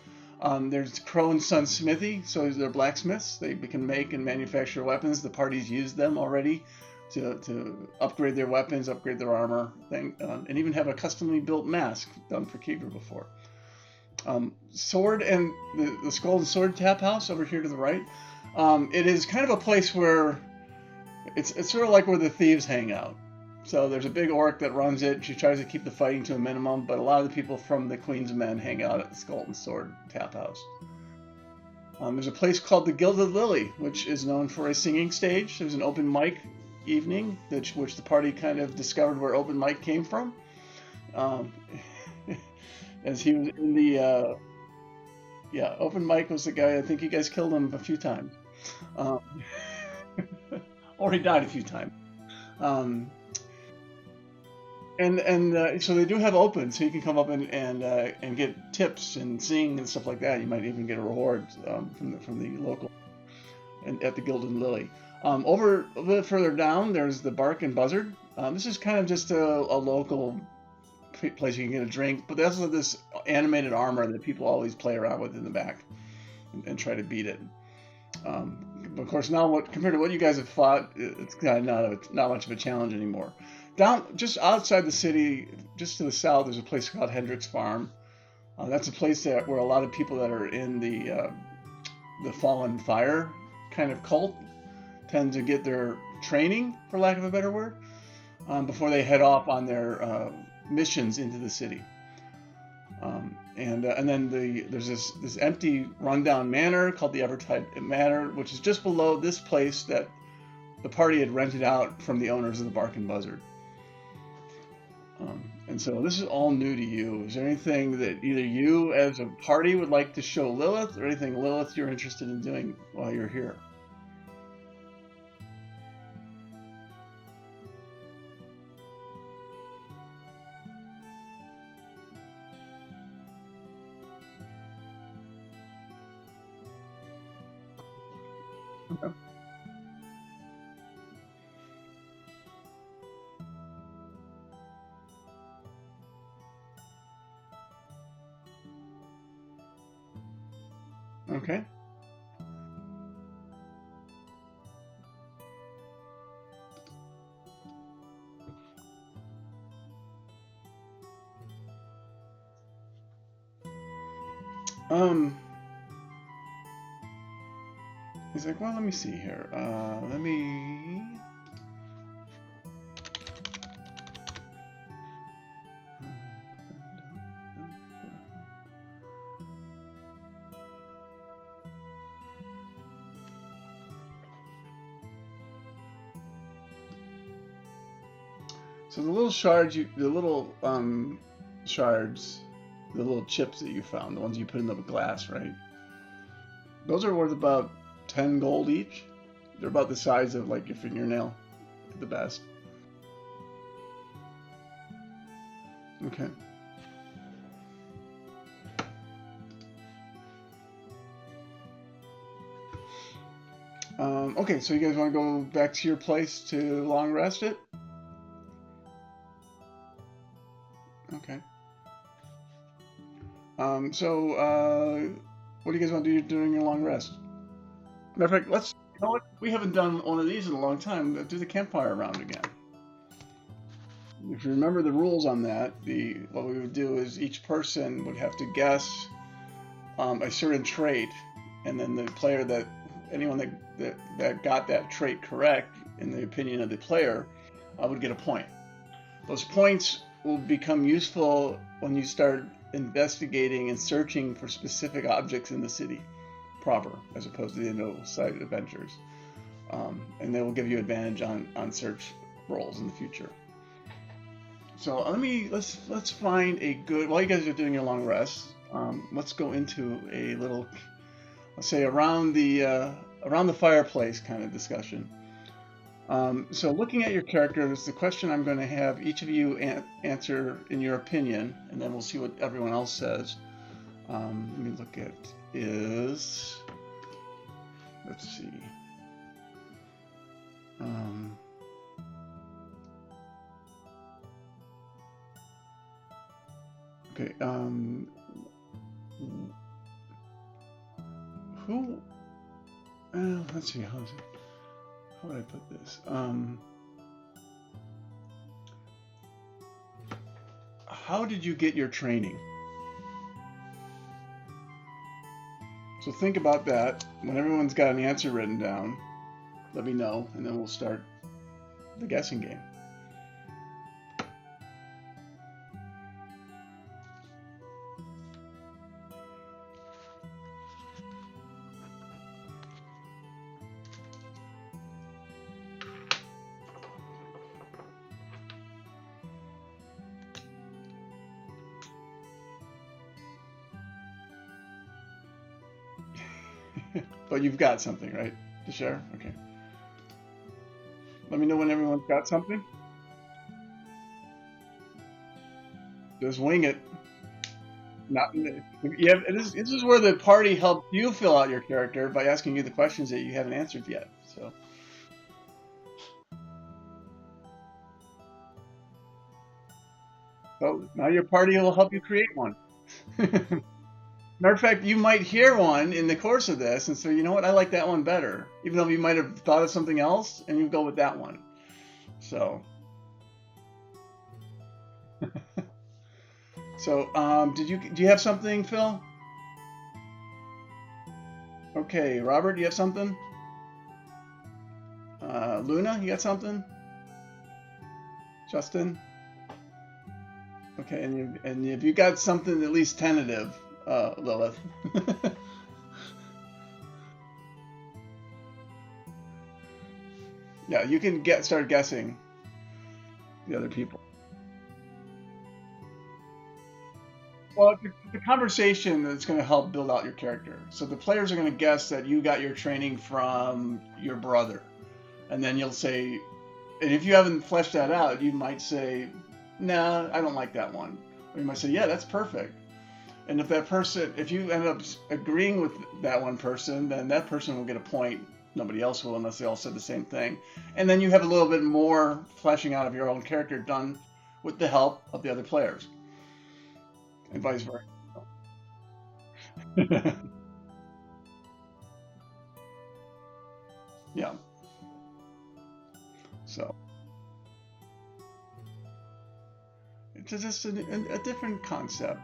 There's Crow and Son Smithy, so they're blacksmiths. They can make and manufacture weapons. The party's used them already to upgrade their weapons, upgrade their armor, and even have a customly built mask done for Keeper before. Sword and the Skull and Sword Tap House over here to the right. It is kind of a place where it's sort of like where the thieves hang out. So there's a big orc that runs it. She tries to keep the fighting to a minimum, but a lot of the people from the Queen's Men hang out at the Skull and Sword Tap House. There's a place called the Gilded Lily, which is known for a singing stage. There's an open mic evening, which the party kind of discovered where open mic came from. As he was in the open mic was the guy. I think you guys killed him a few times, or he died a few times. So they do have open, so you can come up and get tips and sing and stuff like that. You might even get a reward from the local and at the Gilded Lily. Over a bit further down, there's the Bark and Buzzard. This is kind of just a local place you can get a drink, but there's also this animated armor that people always play around with in the back and try to beat it. Of course, now compared to what you guys have fought, it's kind of not much of a challenge anymore. Down just outside the city, just to the south, there's a place called Hendrick's Farm. That's a place where a lot of people that are in the Fallen Fire kind of cult tend to get their training, for lack of a better word, before they head off on their missions into the city. And then there's this empty rundown manor called the Evertide Manor, which is just below this place that the party had rented out from the owners of the Bark and Buzzard. And so this is all new to you. Is there anything that either you as a party would like to show Lilith, or anything Lilith you're interested in doing while you're here? Okay. He's like, well, let me see here. Let me. So the little shards, shards, the little chips that you found, the ones you put in the glass, right? Those are worth about 10 gold each. They're about the size of like your fingernail, at the best. Okay. Okay, so you guys want to go back to your place to long rest it? Okay. What do you guys want to do during your long rest? Matter of fact, you know what? We haven't done one of these in a long time. Let's do the campfire round again. If you remember the rules on that, what we would do is each person would have to guess a certain trait, and then anyone that got that trait correct, in the opinion of the player, would get a point. Those points will become useful when you start investigating and searching for specific objects in the city proper, as opposed to the no-site adventures. And they will give you advantage on search rolls in the future. So let's find a good. While you guys are doing your long rest, let's go into a little, let's say around the fireplace kind of discussion. So looking at your characters, the question I'm going to have each of you answer in your opinion, and then we'll see what everyone else says. Let me look at let's see. Okay. Who? Let's see. How would I put this? How did you get your training? So think about that. When everyone's got an answer written down, let me know, and then we'll start the guessing game. But you've got something, right, to share? Okay. Let me know when everyone's got something. Just wing it. This is where the party helped you fill out your character by asking you the questions that you haven't answered yet. So now your party will help you create one. Matter of fact, you might hear one in the course of this and say, you know what, I like that one better. Even though you might have thought of something else, and you go with that one. So, do you have something, Phil? Okay, Robert, do you have something? Luna, you got something? Justin? Okay, and if you got something at least tentative, Lilith. Yeah, you can start guessing the other people. Well, it's a conversation that's going to help build out your character. So the players are going to guess that you got your training from your brother, and then you'll say, and if you haven't fleshed that out, you might say, "Nah, I don't like that one," or you might say, "Yeah, that's perfect." And if you end up agreeing with that one person, then that person will get a point. Nobody else will, unless they all said the same thing. And then you have a little bit more fleshing out of your own character done with the help of the other players, and vice versa. Yeah. So it's just a different concept.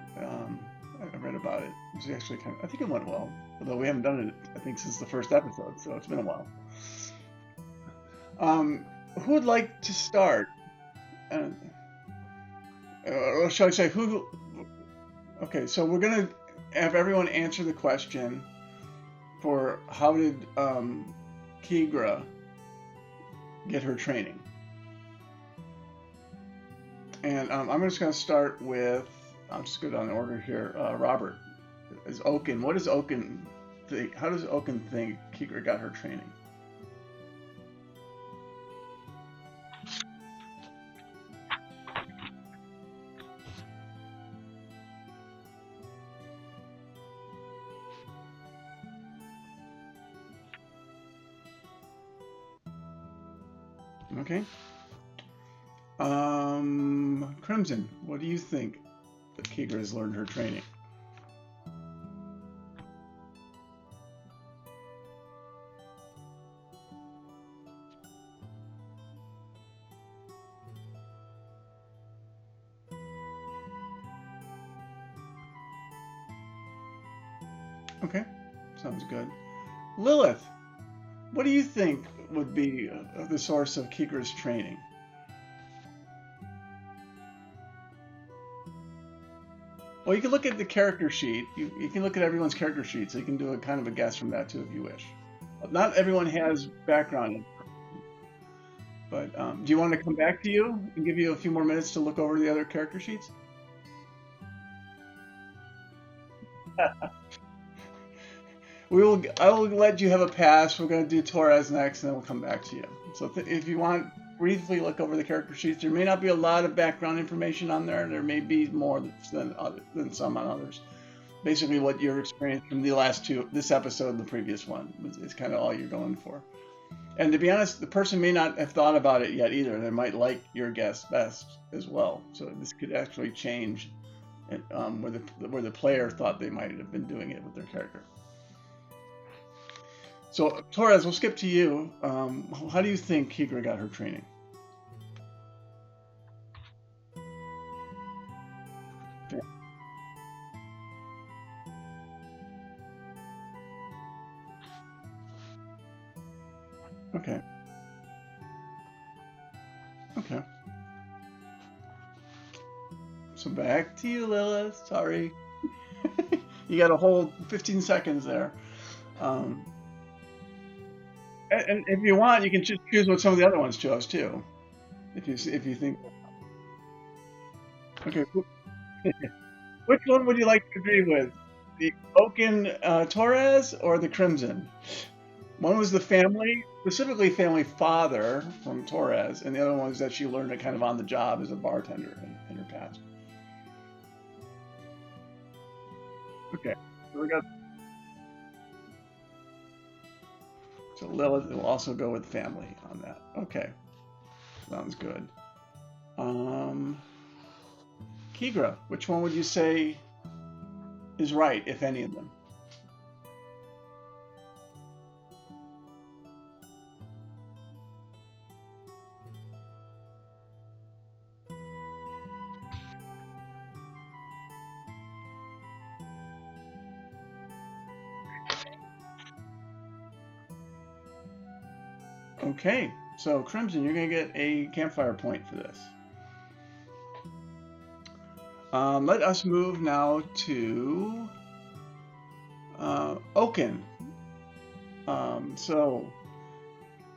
I read about it. It was actually I think it went well. Although we haven't done it, I think, since the first episode, so it's been a while. Who would like to start? Or shall I say who? Okay, so we're gonna have everyone answer the question for how did Keegra get her training. And I'm just going to start with, I'll just go down the order here. Robert, is Oaken, what does Oaken think? How does Oaken think Keegra got her training? Okay. Crimson, what do you think that Keegra has learned her training? Okay, sounds good. Lilith, what do you think would be the source of Keegra's training? Well, you can look at the character sheet. You can look at everyone's character sheet, so you can do a kind of a guess from that too if you wish. Not everyone has background, but do you want to come back to you and give you a few more minutes to look over the other character sheets? I will let you have a pass. We're going to do Torres next, and then we'll come back to you. So if you want, briefly look over the character sheets. There may not be a lot of background information on there. There may be more than some on others. Basically, what your experience from the last two, this episode and the previous one, is kind of all you're going for. And to be honest, the person may not have thought about it yet either. They might like your guess best as well. So this could actually change where the player thought they might have been doing it with their character. So Torres, we'll skip to you. How do you think Keegra got her training? Yeah. Okay. Okay. So back to you, Lilith. Sorry. You got a whole 15 seconds there. Um, and if you want, you can just choose what some of the other ones chose too. If you think. Okay. Which one would you like to agree with? The Oaken Torres or the Crimson? One was the family, specifically family father from Torres, and the other one was that she learned it kind of on the job as a bartender in her past. Okay. So we got. So Lilith will also go with family on that. Okay. Sounds good. Um, Keegra, which one would you say is right, if any of them? Okay, so Crimson, you're going to get a campfire point for this. Let us move now to Oaken. So,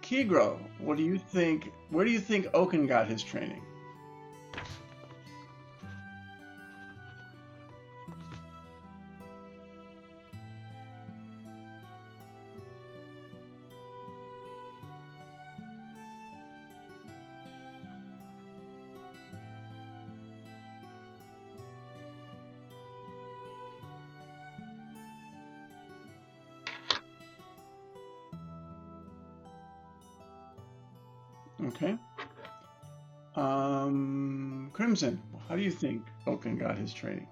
Keegra, what do you think? Where do you think Oaken got his training? Okay. Crimson, how do you think Oaken got his training?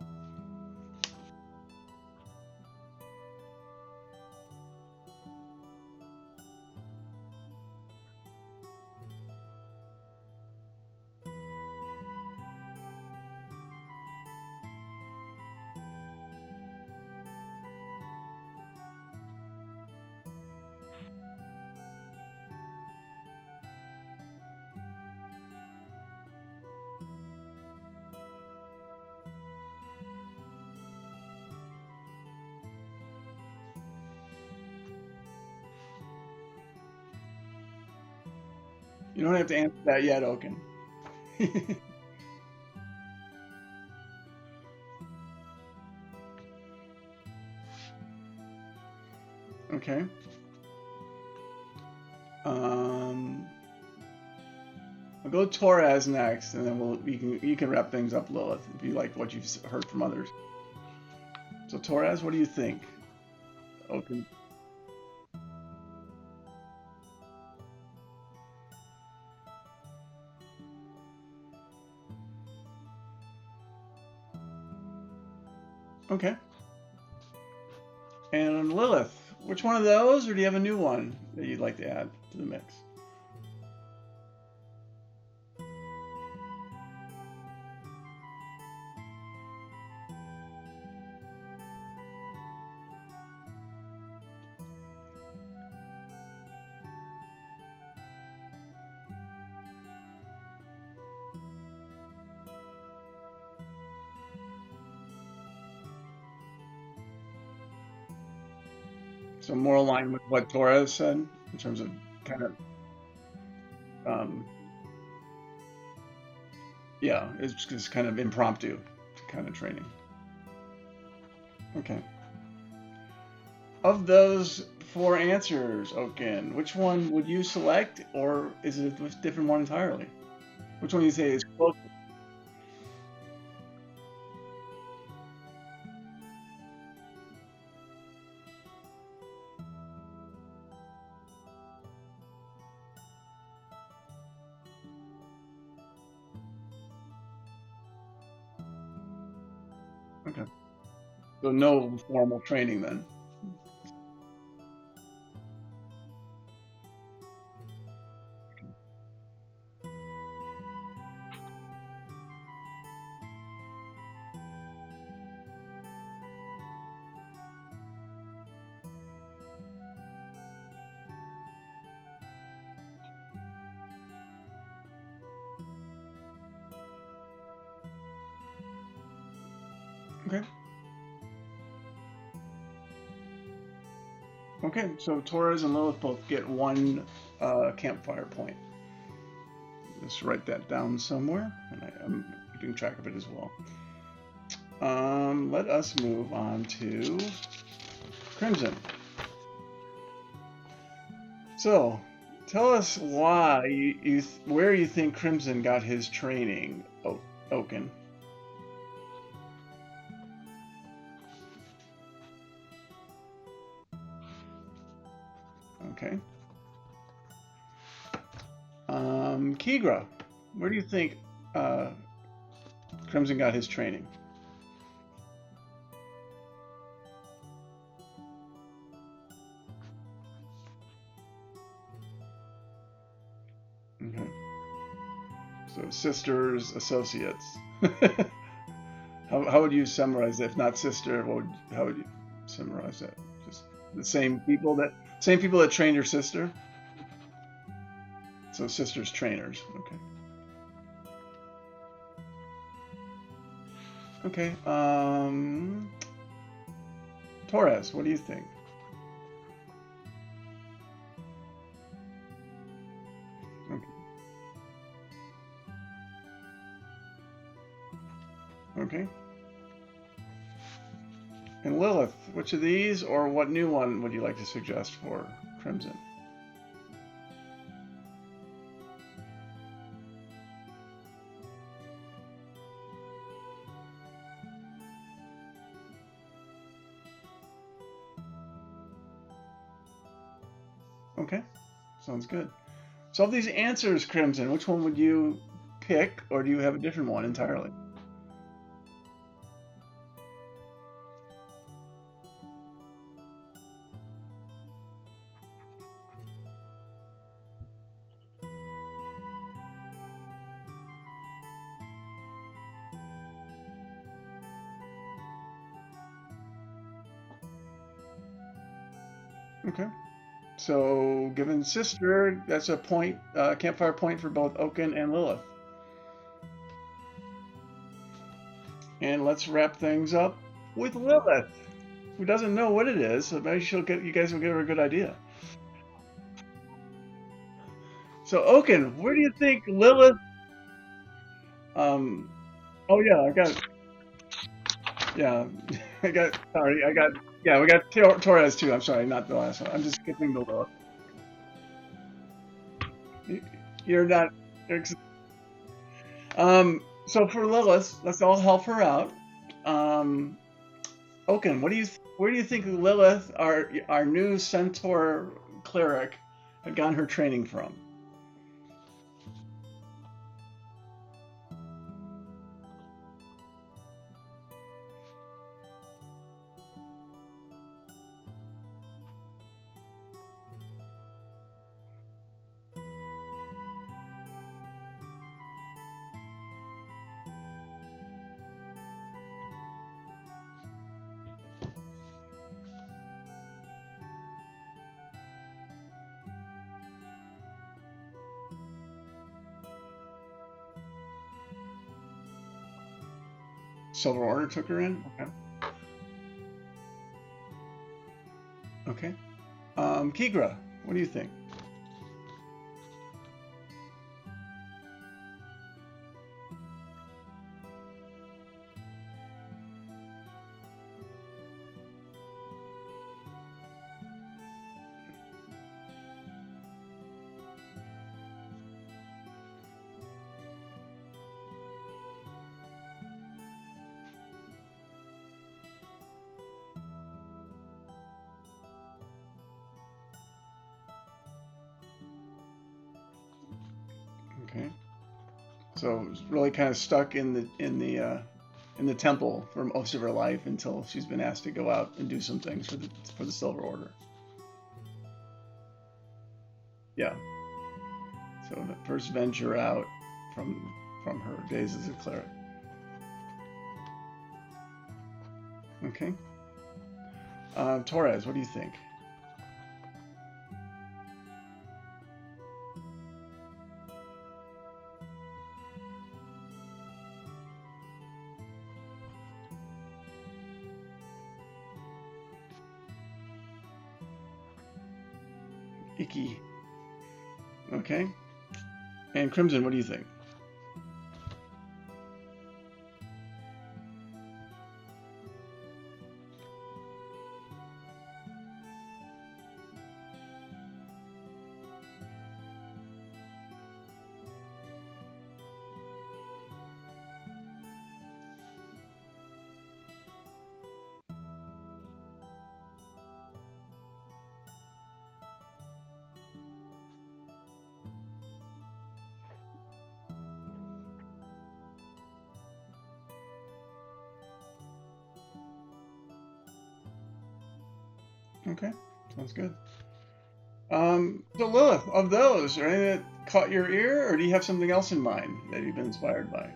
You don't have to answer that yet, Oaken. Okay. We'll go Torres next, and then you can wrap things up, Lilith, if you like what you've heard from others. So Torres, what do you think? Oaken. Okay. And Lilith, which one of those, or do you have a new one that you'd like to add to the mix? So more aligned with what Torres said in terms of kind of, um, yeah, it's just kind of impromptu kind of training. Okay. Of those four answers, Oaken, which one would you select, or is it a different one entirely? Which one do you say is close? Okay. So no formal training then. Okay. Okay. So Torres and Lilith both get one campfire point. Just write that down somewhere, and I'm keeping track of it as well. Let us move on to Crimson. So, tell us why where you think Crimson got his training, Oaken. Okay. Keegra, where do you think Crimson got his training? Okay. So sisters, associates. How would you summarize that? If not sister, how would you summarize that? Just the same people that trained your sister? So sisters trainers. Okay. Okay. Torres, what do you think? Okay. Okay. And Lilith, which of these or what new one would you like to suggest for Crimson? Okay, sounds good. So of these answers, Crimson, which one would you pick, or do you have a different one entirely? Okay. So given sister, that's a point, campfire point for both Oaken and Lilith. And let's wrap things up with Lilith, who doesn't know what it is, so maybe you guys will give her a good idea. So Oaken, where do you think Lilith? Um, oh yeah, I got. Yeah, sorry, I got Yeah, we got Torres too. I'm sorry, not the last one. I'm just skipping the Lilith. You- You're not. So for Lilith, let's all help her out. Um, Oaken, where do you think Lilith, our new centaur cleric, had gotten her training from? Silver Order took her in. Okay. Okay. Kigra, what do you think? Okay. So it's really kind of stuck in the temple for most of her life until she's been asked to go out and do some things for the Silver Order. Yeah. So the first venture out from her days as a cleric. Okay. Torres, what do you think? Icky. Okay. And Crimson, what do you think? Okay. Sounds good. So Lilith, of those, are any that caught your ear, or do you have something else in mind that you've been inspired by?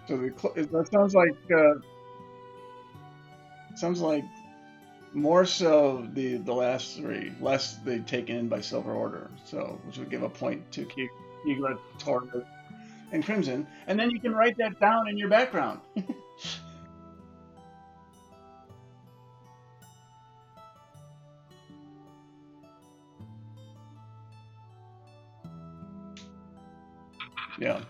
So that sounds like more so the last three, less they taken in by Silver Order. So which would give a point to Kigla, Torres, and Crimson, and then you can write that down in your background. Yeah.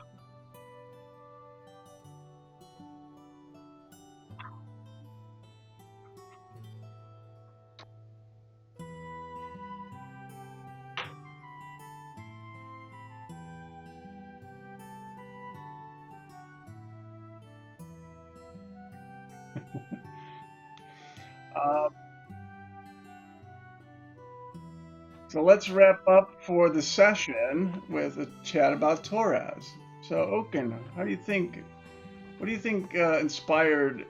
Uh, so let's wrap up for the session with a chat about Torres. So Oaken, how do you think? What do you think inspired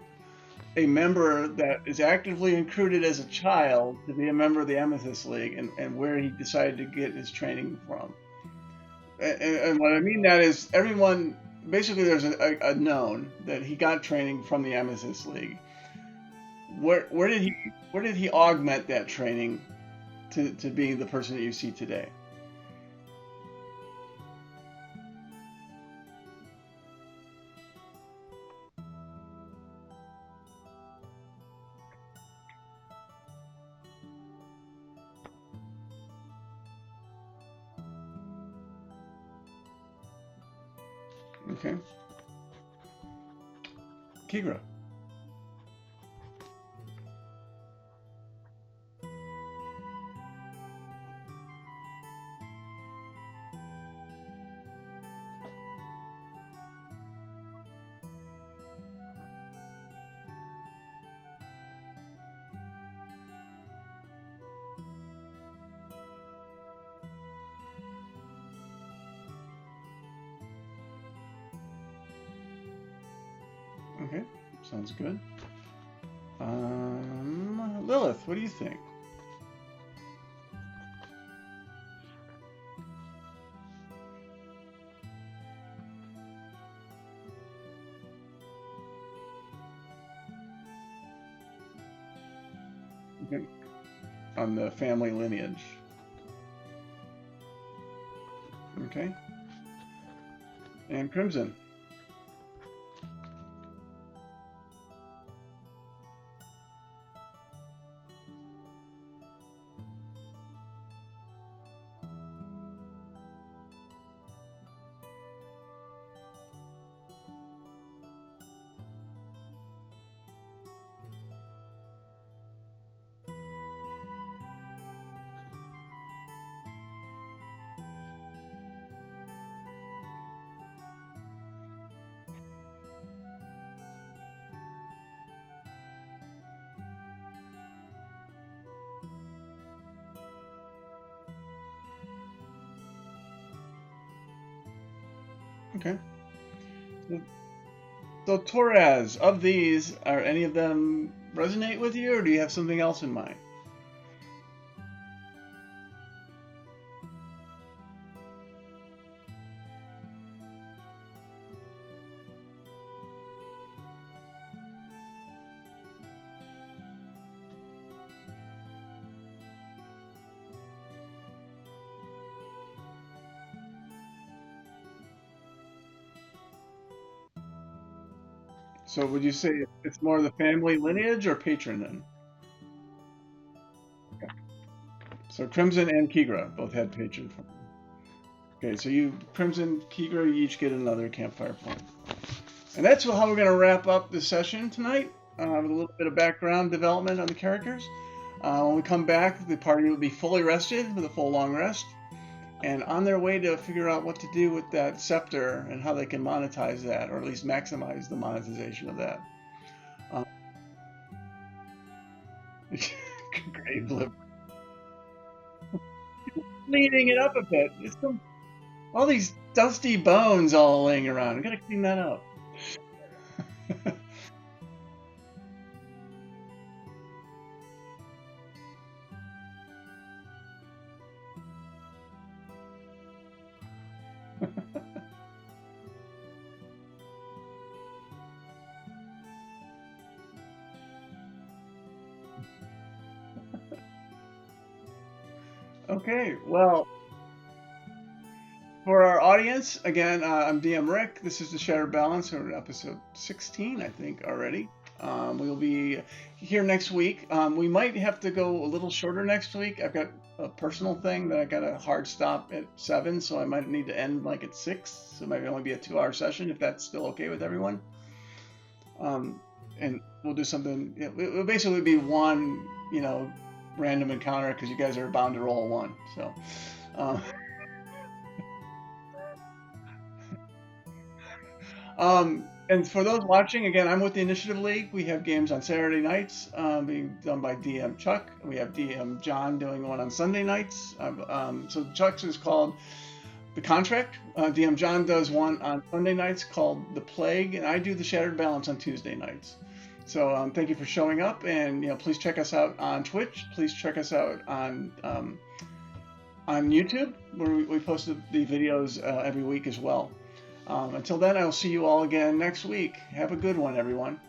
a member that is actively recruited as a child to be a member of the Amethyst League, and where he decided to get his training from? And what I mean that is everyone basically there's a known that he got training from the Amethyst League. where did he augment that training to being the person that you see today? Okay. Kigra. Okay, sounds good. Lilith, what do you think? Okay. On the family lineage. Okay. And Crimson. Okay. So Torres, of these, are any of them resonate with you, or do you have something else in mind? So would you say it's more the family lineage or patron then? Okay. So Crimson and Kigra both had patron. Okay, so you, Crimson, Kigra, you each get another campfire point. And that's how we're going to wrap up the session tonight with a little bit of background development on the characters. When we come back, the party will be fully rested with a full long rest and on their way to figure out what to do with that scepter and how they can monetize that, or at least maximize the monetization of that. Grave liver. Cleaning it up a bit. It's all these dusty bones all laying around. We gotta clean that up. Okay, well, for our audience, again, I'm DM Rick. This is the Shattered Balance, or episode 16, I think, already. We'll be here next week. We might have to go a little shorter next week. I've got a personal thing that I got a hard stop at 7, so I might need to end like at 6. So it might only be a 2-hour session if that's still okay with everyone. And we'll do something. It'll basically be one, random encounter because you guys are bound to roll 1. So. And for those watching, again, I'm with the Initiative League. We have games on Saturday nights being done by DM Chuck. We have DM John doing one on Sunday nights. So Chuck's is called The Contract. DM John does one on Sunday nights called The Plague, and I do the Shattered Balance on Tuesday nights. So thank you for showing up, and please check us out on Twitch. Please check us out on YouTube, where we post the videos every week as well. Until then, I'll see you all again next week. Have a good one, everyone.